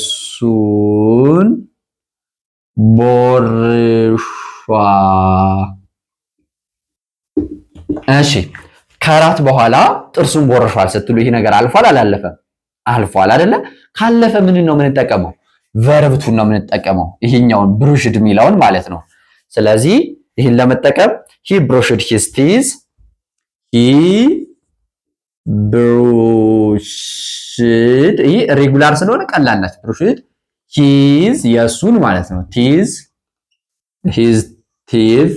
ጥርሱን ቦርሿል። እሺ ከራት በኋላ ጥርሱን ቦርሿል ስትሉ ይሄ ነገር አልፏል አላለፈም? አልፏል አይደለ? ካለፈ ምን ነው የምንጠቀመው? ቨርብቱን ነው የምንጠቀመው። ይሄኛውን ብሩሽድ የሚለውን ማለት ነው። ስለዚህ ይሄን ለመጠቀም ሂ ብሩሽድ ሂዝ ቲዝ ሂ ብሩሽድ ይሄ ሬጉላር ስለሆነ ቀላል ናት። ብሩሽድ ሂዝ የሱን ማለት ነው። ቲዝ ሂዝ ቲዝ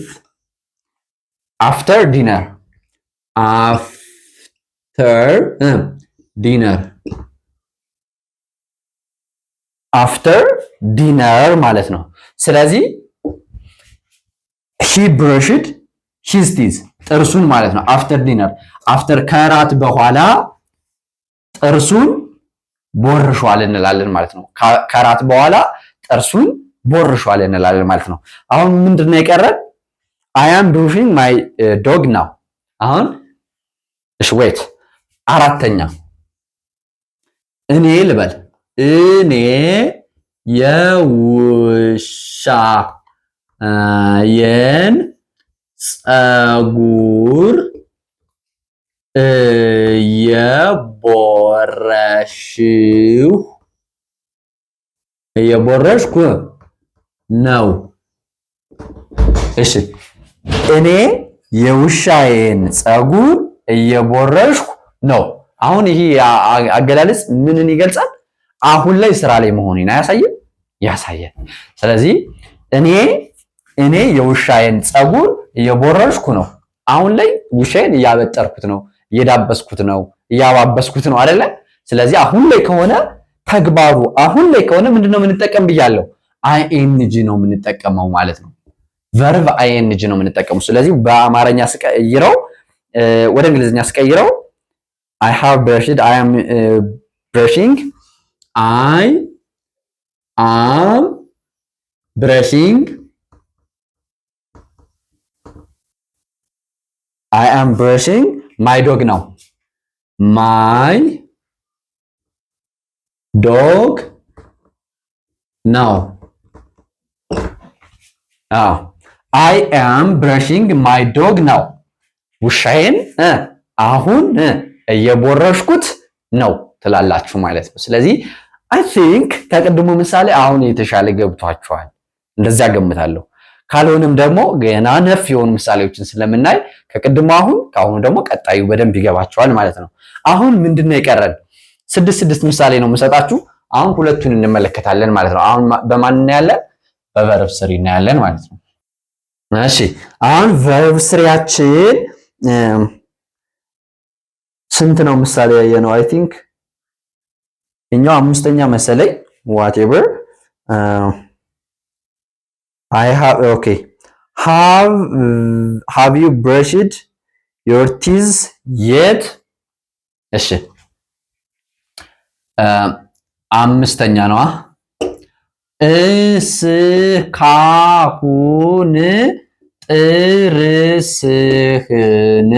አፍተር ዲነር አፍተር ዲነር አፍተር ዲነር ማለት ነው። ስለዚህ ሂ ብሩሽድ ሂዝ ቲዝ ጥርሱን ማለት ነው። አፍተር ዲነር አፍተር ከራት በኋላ ጥርሱን ቦርሿል እንላለን ማለት ነው። ከራት በኋላ ጥርሱን ቦርሿል እንላለን ማለት ነው። አሁን ምንድነው የቀረን? አይ አም ብሩሽንግ ማይ ዶግ ናው። አሁን እሺ ዌት አራተኛ እኔ ልበል። እኔ የውሻዬን ፀጉር እየቦረሽኩ ነው። እሺ እኔ የውሻዬን ፀጉር እየቦረሽኩ ነው። አሁን ይሄ አገላለጽ ምንን ይገልጻል? አሁን ላይ ስራ ላይ መሆኔን አያሳይም? ያሳያል። ስለዚህ እኔ የውሻዬን ፀጉር እየቦረሽኩ ነው። አሁን ላይ ውሻዬን እያበጠርኩት ነው፣ እየዳበስኩት ነው፣ እያባበስኩት ነው አይደለ? ስለዚህ አሁን ላይ ከሆነ ተግባሩ አሁን ላይ ከሆነ ምንድነው የምንጠቀም ብያለሁ? አይኤንጂ ነው የምንጠቀመው ማለት ነው። ቨርብ አይኤንጂ ነው የምንጠቀመው። ስለዚህ በአማርኛ ስቀይረው ወደ እንግሊዝኛ ስቀይረው I have brushed, I am brushing, I am brushing, I am brushing my dog now. My dog now. I am brushing my dog now. ውሻዬን አሁን እየቦረሽኩት ነው ትላላችሁ ማለት ነው። ስለዚህ አይ ቲንክ ከቅድሙ ምሳሌ አሁን የተሻለ ገብቷችኋል፣ እንደዚያ ገምታለሁ። ካልሆነም ደግሞ ገና ነፍ የሆኑ ምሳሌዎችን ስለምናይ ከቅድሙ ከአሁኑ ደግሞ ቀጣዩ በደንብ ይገባችኋል ማለት ነው። አሁን ምንድነው የቀረን? ስድስት ምሳሌ ነው የምሰጣችሁ። አሁን ሁለቱን እንመለከታለን ማለት ነው። አሁን በማን እናያለን? በቨርብ ስሪ እናያለን ማለት ነው። እሺ አሁን ቨርብ ስሪያችን ስንት ነው ምሳሌ ያየነው? አይ ቲንክ እኛው አምስተኛ መሰለኝ። whatever I have okay have you brushed your teeth yet? እሺ አምስተኛ ነው። እስካሁን ጥርስህን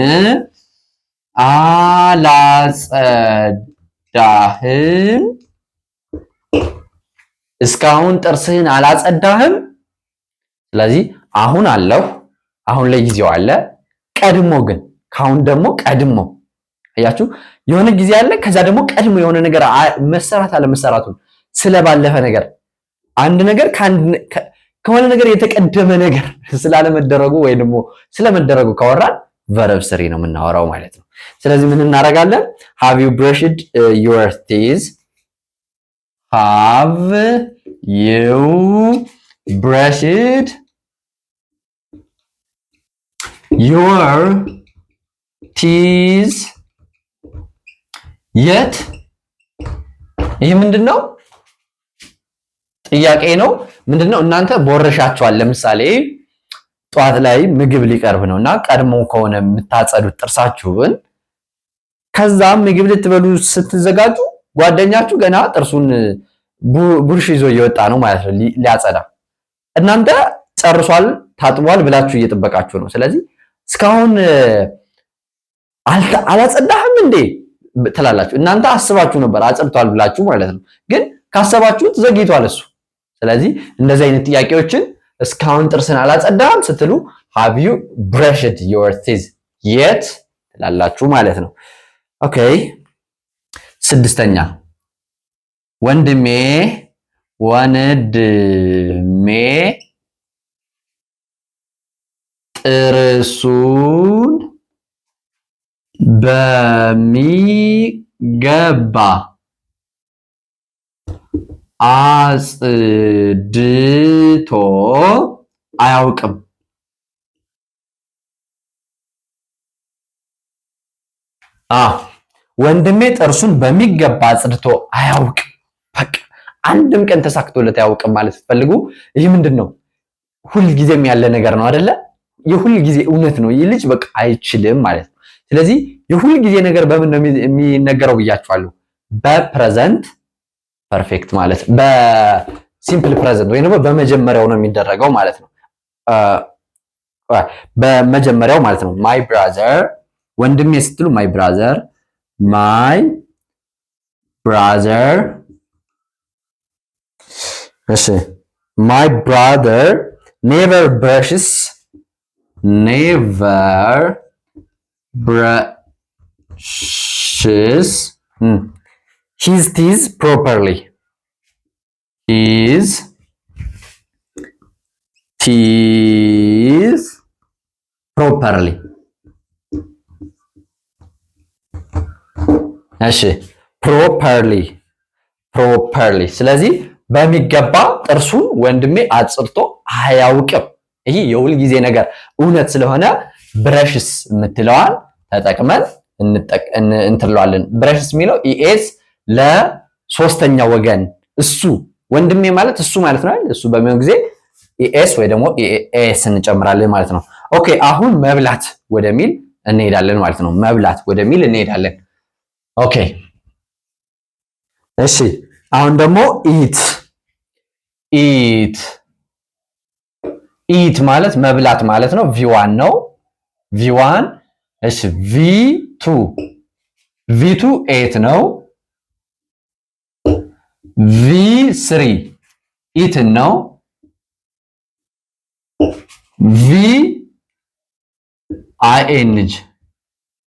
አላጸዳህም፣ እስካሁን ጥርስህን አላጸዳህም። ስለዚህ አሁን አለሁ፣ አሁን ለጊዜው አለ። ቀድሞ ግን ካሁን ደግሞ ቀድሞ አያችሁ፣ የሆነ ጊዜ አለ። ከዛ ደግሞ ቀድሞ የሆነ ነገር መሰራት አለመሰራቱን ስለባለፈ ነገር አንድ ነገር ከሆነ ነገር የተቀደመ ነገር ስላለመደረጉ ወይ ደግሞ ስለመደረጉ ካወራን ቨርብ ስሪ ነው የምናወራው ማለት ነው። ስለዚህ ምን እናደርጋለን? have you brushed your teeth? have you brushed your teeth? የት? ይህ ምንድነው? ጥያቄ ነው። ምንድነው? እናንተ ቦርሻችኋል። ለምሳሌ ጧት ላይ ምግብ ሊቀርብ ነውና ቀድሞ ከሆነ የምታጸዱት ጥርሳችሁን፣ ከዛም ምግብ ልትበሉ ስትዘጋጁ ጓደኛችሁ ገና ጥርሱን ቡርሽ ይዞ እየወጣ ነው ማለት ነው ሊያጸዳ። እናንተ ጨርሷል ታጥቧል ብላችሁ እየጠበቃችሁ ነው። ስለዚህ እስካሁን አላጸዳህም እንዴ ትላላችሁ። እናንተ አስባችሁ ነበር አጸድቷል ብላችሁ ማለት ነው። ግን ካሰባችሁት ዘግይቷል እሱ። ስለዚህ እንደዚህ አይነት ጥያቄዎችን እስካሁን ጥርስን አላጸዳህም ስትሉ have you brushed your teeth yet ትላላችሁ ማለት ነው። ኦኬ ስድስተኛ ወንድሜ ጥርሱን በሚገባ አጽድቶ አያውቅም። ወንድሜ ጥርሱን በሚገባ አጽድቶ አያውቅም። በቃ አንድም ቀን ተሳክቶለት አያውቅም ማለት ስትፈልጉ ይህ ምንድነው? ሁልጊዜም ያለ ነገር ነው አይደለ? የሁልጊዜ እውነት ነው። ይህ ልጅ በቃ አይችልም ማለት ነው። ስለዚህ የሁልጊዜ ነገር በምን ነው የሚነገረው ብያችኋለሁ? በፕሬዘንት ፐርፌክት ማለት በሲምፕል ፕሬዘንት ወይ ደግሞ በመጀመሪያው ነው የሚደረገው ማለት ነው። በመጀመሪያው ማለት ነው። ማይ ብራዘር ወንድሜ ስትሉ ማይ ብራዘር እሺ ማይ ብራዘር ኔቨር ብረሽስ his teeth properly. His teeth properly. እሺ properly. ስለዚህ በሚገባ ጥርሱን ወንድሜ አጽድቶ አያውቅም። ይሄ የሁል ጊዜ ነገር እውነት ስለሆነ ብረሽስ የምትለዋን ተጠቅመን እንትለዋለን። ብረሽስ የሚለው ኢኤስ ለሶስተኛ ወገን እሱ ወንድሜ ማለት እሱ ማለት ነው። እሱ በሚሆን ጊዜ ኢኤስ ወይ ደግሞ ኢኤስ እንጨምራለን ማለት ነው። ኦኬ አሁን መብላት ወደሚል እንሄዳለን ማለት ነው። መብላት ወደሚል እንሄዳለን። ኦኬ እሺ አሁን ደግሞ ኢት ማለት መብላት ማለት ነው። ቪዋን ነው። ቪዋን እሺ ቪቱ ኤት ነው። ቪ3 ኢትን ነው። ቪአይኤንጂ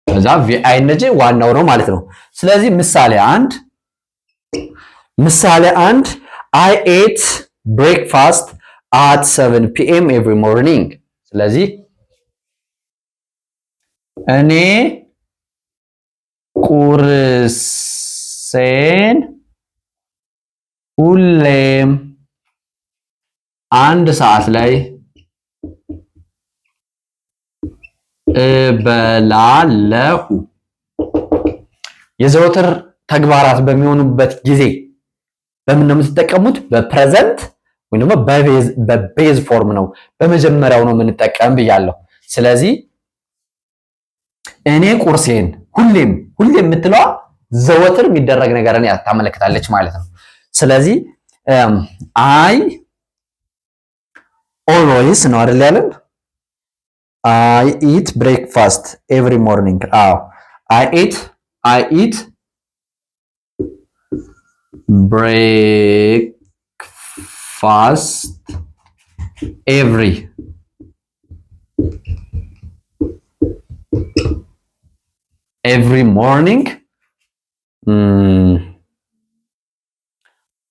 ከዛ ቪአይኤንጂ ዋናው ነው ማለት ነው። ስለዚህ ምሳሌ አንድ I ate breakfast at 7 p.m. every morning። ስለዚህ እኔ ቁርሴን ሁሌም 1 ሰዓት ላይ እበላለሁ። የዘወትር ተግባራት በሚሆኑበት ጊዜ በምን ነው የምትጠቀሙት? በፕሬዘንት ወይ ደግሞ በቤዝ ፎርም ነው፣ በመጀመሪያው ነው የምንጠቀም ብያለሁ። ስለዚህ እኔ ቁርሴን ሁሌም የምትለዋ ዘወትር የሚደረግ ነገርን ታመለክታለች ማለት ነው። ስለዚህ አይ ኦልዌይስ ነው አይደል ያለን? አይ ኢት ብሬክፋስት ኤቭሪ ሞርኒንግ። አዎ I eat breakfast every morning.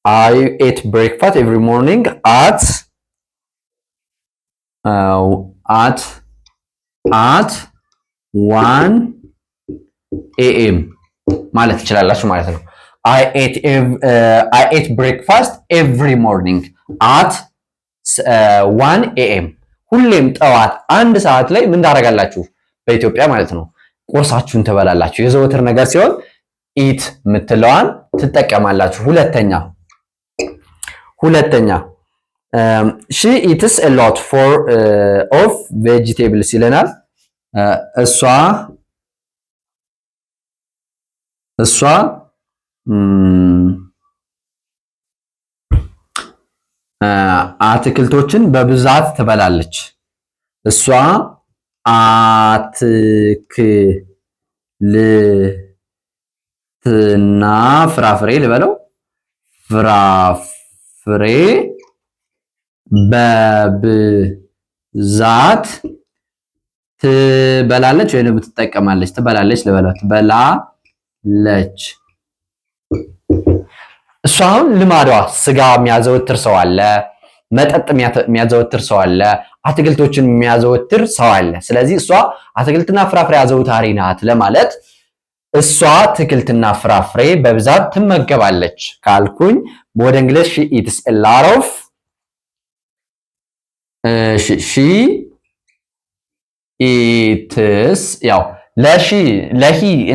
I eat breakfast every morning at 1 AM ማለት ትችላላችሁ ማለት ነው። I ate breakfast every morning at 1 AM ሁሌም ጠዋት አንድ ሰዓት ላይ ምን ታደርጋላችሁ? በኢትዮጵያ ማለት ነው ቁርሳችሁን ትበላላችሁ። የዘወትር ነገር ሲሆን ኢት የምትለዋን ትጠቀማላችሁ። ሁለተኛ she eats a lot of vegetables ይለናል። እሷ አትክልቶችን በብዛት ትበላለች። እሷ አትክልትና ፍራፍሬ ልበለው ፍራፍሬ በብዛት ትበላለች ወይንም ትጠቀማለች። ትበላለች ልበለው ትበላለች። እሷ አሁን ልማዷ ስጋ የሚያዘወትር ሰው አለ፣ መጠጥ የሚያዘወትር ሰው አለ፣ አትክልቶችን የሚያዘወትር ሰው አለ። ስለዚህ እሷ አትክልትና ፍራፍሬ አዘውታሪ ናት ለማለት እሷ አትክልትና ፍራፍሬ በብዛት ትመገባለች ካልኩኝ ወደ እንግሊዝ she eats a lot of she eats ያው ለሂ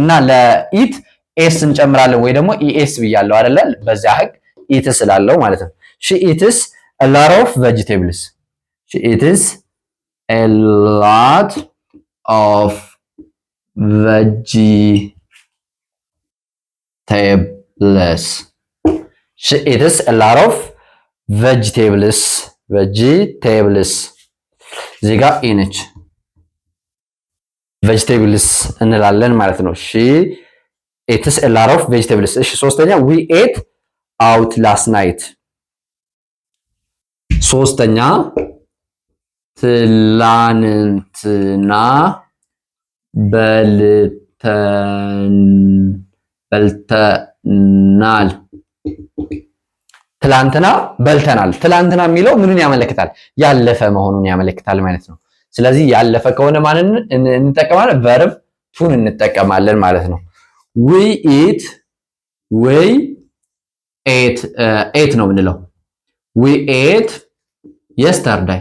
እና ለኢት ኤስ እንጨምራለን ወይ ደግሞ ኢኤስ ብያለሁ አይደለ? በዚያ ህግ ኢት ስላለው ማለት ነው። she eats a lot of vegetables. she eats a lot of vegetables. she eats a lot of vegetables. እዚህ ጋር ኢ ነች vegetables እንላለን ማለት ነው። she eats a lot of vegetables. እሺ ሶስተኛ we ate out last night. ሶስተኛ ትላንትና በልተናል። ትላንትና የሚለው ምንን ያመለክታል? ያለፈ መሆኑን ያመለክታል ማለት ነው። ስለዚህ ያለፈ ከሆነ ማንን እንጠቀማለን? ቨርብ ቱን እንጠቀማለን ማለት ነው። we ate ነው የምንለው። we ate yesterday.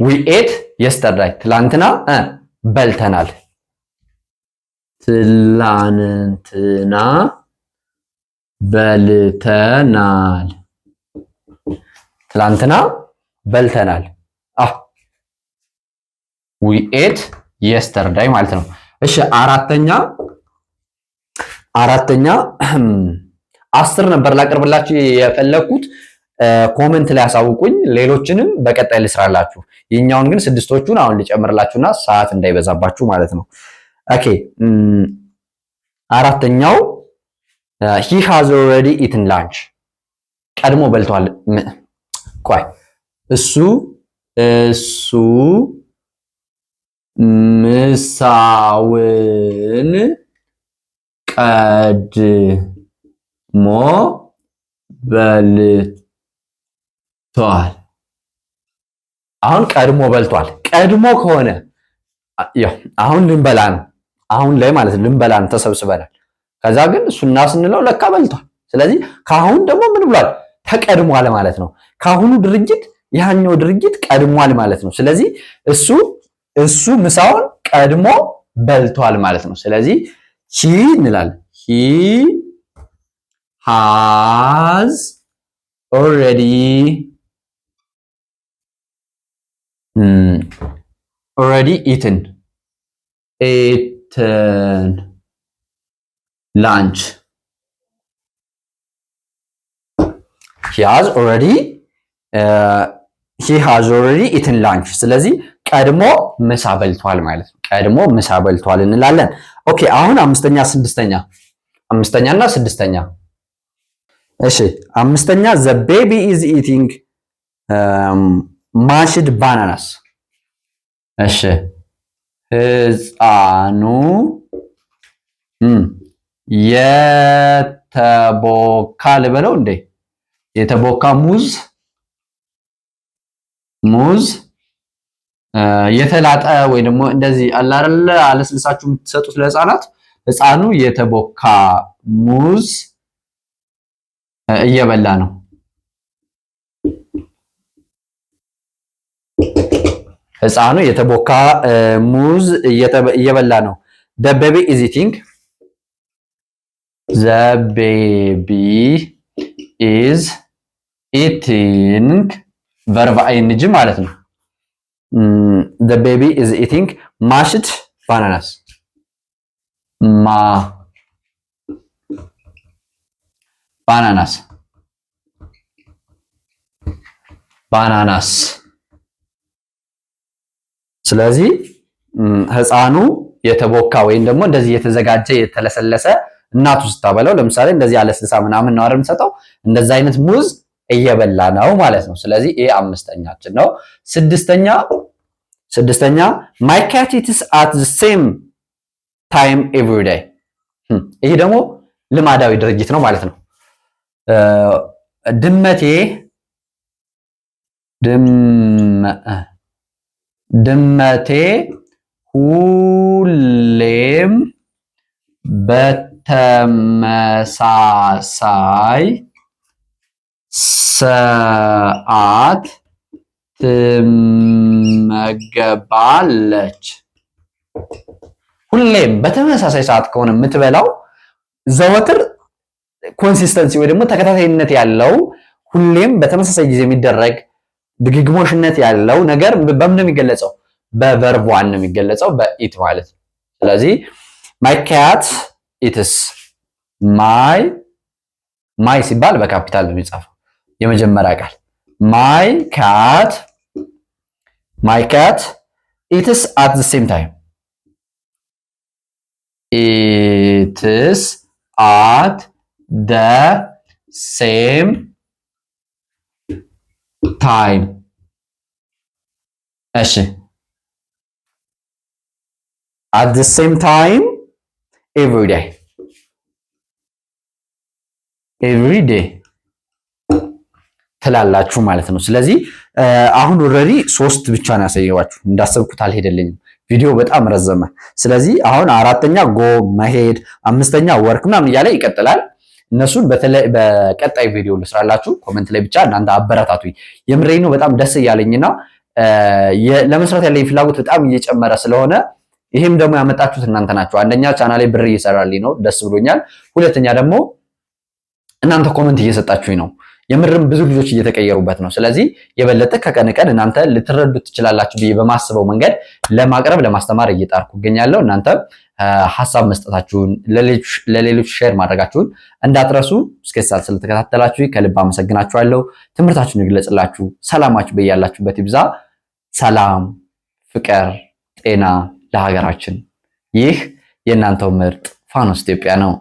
we ate yesterday. ትላንትና በልተናል። ትላንትና በልተናል። we ate yesterday ማለት ነው። እሺ አራተኛ 10 ነበር ላቀርብላችሁ የፈለኩት። ኮሜንት ላይ አሳውቁኝ። ሌሎችንም በቀጣይ ልስራላችሁ። የኛውን ግን ስድስቶቹን አሁን ልጨምርላችሁና ሰዓት እንዳይበዛባችሁ ማለት ነው። ኦኬ አራተኛው he has already eaten lunch. ቀድሞ በልቷል። ቆይ እሱ ምሳውን ቀድሞ በልቷል። አሁን ቀድሞ በልቷል። ቀድሞ ከሆነ ያው አሁን ልንበላ ነው። አሁን ላይ ማለት ልንበላ ነው፣ ተሰብስበናል። ከዛ ግን እሱና ስንለው ለካ በልቷል። ስለዚህ ካሁን ደግሞ ምን ብሏል? ተቀድሟል ማለት ነው። ካሁኑ ድርጊት ያኛው ድርጊት ቀድሟል ማለት ነው። ስለዚህ እሱ ምሳውን ቀድሞ በልቷል ማለት ነው። ስለዚህ he እንላለን። he has already eaten lunch. he has already eaten lunch. ስለዚህ ቀድሞ ምሳ በልቷል ማለት ነው። ቀድሞ ምሳ በልቷል እንላለን። ኦኬ አሁን አምስተኛና ስድስተኛ። እሺ አምስተኛ the baby is eating mashed bananas። እሺ ህፃኑ የተቦካ ልበለው እንዴ የተቦካ ሙዝ የተላጠ ወይ ደግሞ እንደዚህ አላረለ አለስልሳችሁ የምትሰጡት ለህፃናት ህፃኑ የተቦካ ሙዝ እየበላ ነው። ህፃኑ የተቦካ ሙዝ እየበላ ነው። the baby is eating verb ing ማለት ነው። the baby is eating mashed bananas bananas ስለዚህ ህፃኑ የተቦካ ወይም ደግሞ እንደዚህ የተዘጋጀ የተለሰለሰ እናቱ ስታበላው ለምሳሌ እንደዚህ አለስልሳ ምናምን ነው አይደል የምትሰጠው እንደዛ አይነት ሙዝ እየበላ ነው ማለት ነው። ስለዚህ ይሄ አምስተኛችን ነው። ስድስተኛ my cat eats at the same time every day። ይሄ ደግሞ ልማዳዊ ድርጊት ነው ማለት ነው። ድመቴ ሁሌም በተመሳሳይ ሰዓት ትመገባለች። ሁሌም በተመሳሳይ ሰዓት ከሆነ የምትበላው ዘወትር ኮንሲስተንሲ ወይ ደግሞ ተከታታይነት ያለው ሁሌም በተመሳሳይ ጊዜ የሚደረግ ድግግሞሽነት ያለው ነገር በምን ነው የሚገለጸው? በቨርብ ዋን ነው የሚገለጸው በኢት ማለት ነው። ስለዚህ my cat eats ማይ ሲባል በካፒታል ነው የሚጻፈው የመጀመሪያ ቃል my cat eats at the same time eats at the same time እሺ at the same time every day ትላላችሁ ማለት ነው። ስለዚህ አሁን ኦልሬዲ 3 ብቻ ነው ያሳየዋችሁ። እንዳሰብኩት አልሄደልኝም፣ ቪዲዮ በጣም ረዘመ። ስለዚህ አሁን አራተኛ ጎ መሄድ፣ አምስተኛ ወርክ ምናምን እያለ ይቀጥላል። እነሱን በቀጣይ ቪዲዮ ልስራላችሁ። ኮሜንት ላይ ብቻ እናንተ አበረታቱኝ። የምሬን ነው በጣም ደስ እያለኝና ለመስራት ያለኝ ፍላጎት በጣም እየጨመረ ስለሆነ ይሄም ደግሞ ያመጣችሁት እናንተ ናችሁ። አንደኛ ቻናሌ ብር እየሰራልኝ ነው፣ ደስ ብሎኛል። ሁለተኛ ደግሞ እናንተ ኮሜንት እየሰጣችሁኝ ነው። የምርም ብዙ ልጆች እየተቀየሩበት ነው። ስለዚህ የበለጠ ከቀን ቀን እናንተ ልትረዱት ትችላላችሁ ብዬ በማስበው መንገድ ለማቅረብ ለማስተማር እየጣርኩ እገኛለሁ። እናንተ ሐሳብ መስጠታችሁን ለሌሎች ሼር ማድረጋችሁን እንዳትረሱ። እስከ ሰዓት ስለተከታተላችሁ ከልብ አመሰግናችኋለሁ። ትምህርታችሁን ይግለጽላችሁ። ሰላማችሁ በያላችሁበት ይብዛ። ሰላም፣ ፍቅር፣ ጤና ለሀገራችን። ይህ የእናንተው ምርጥ ፋኖስ ኢትዮጵያ ነው።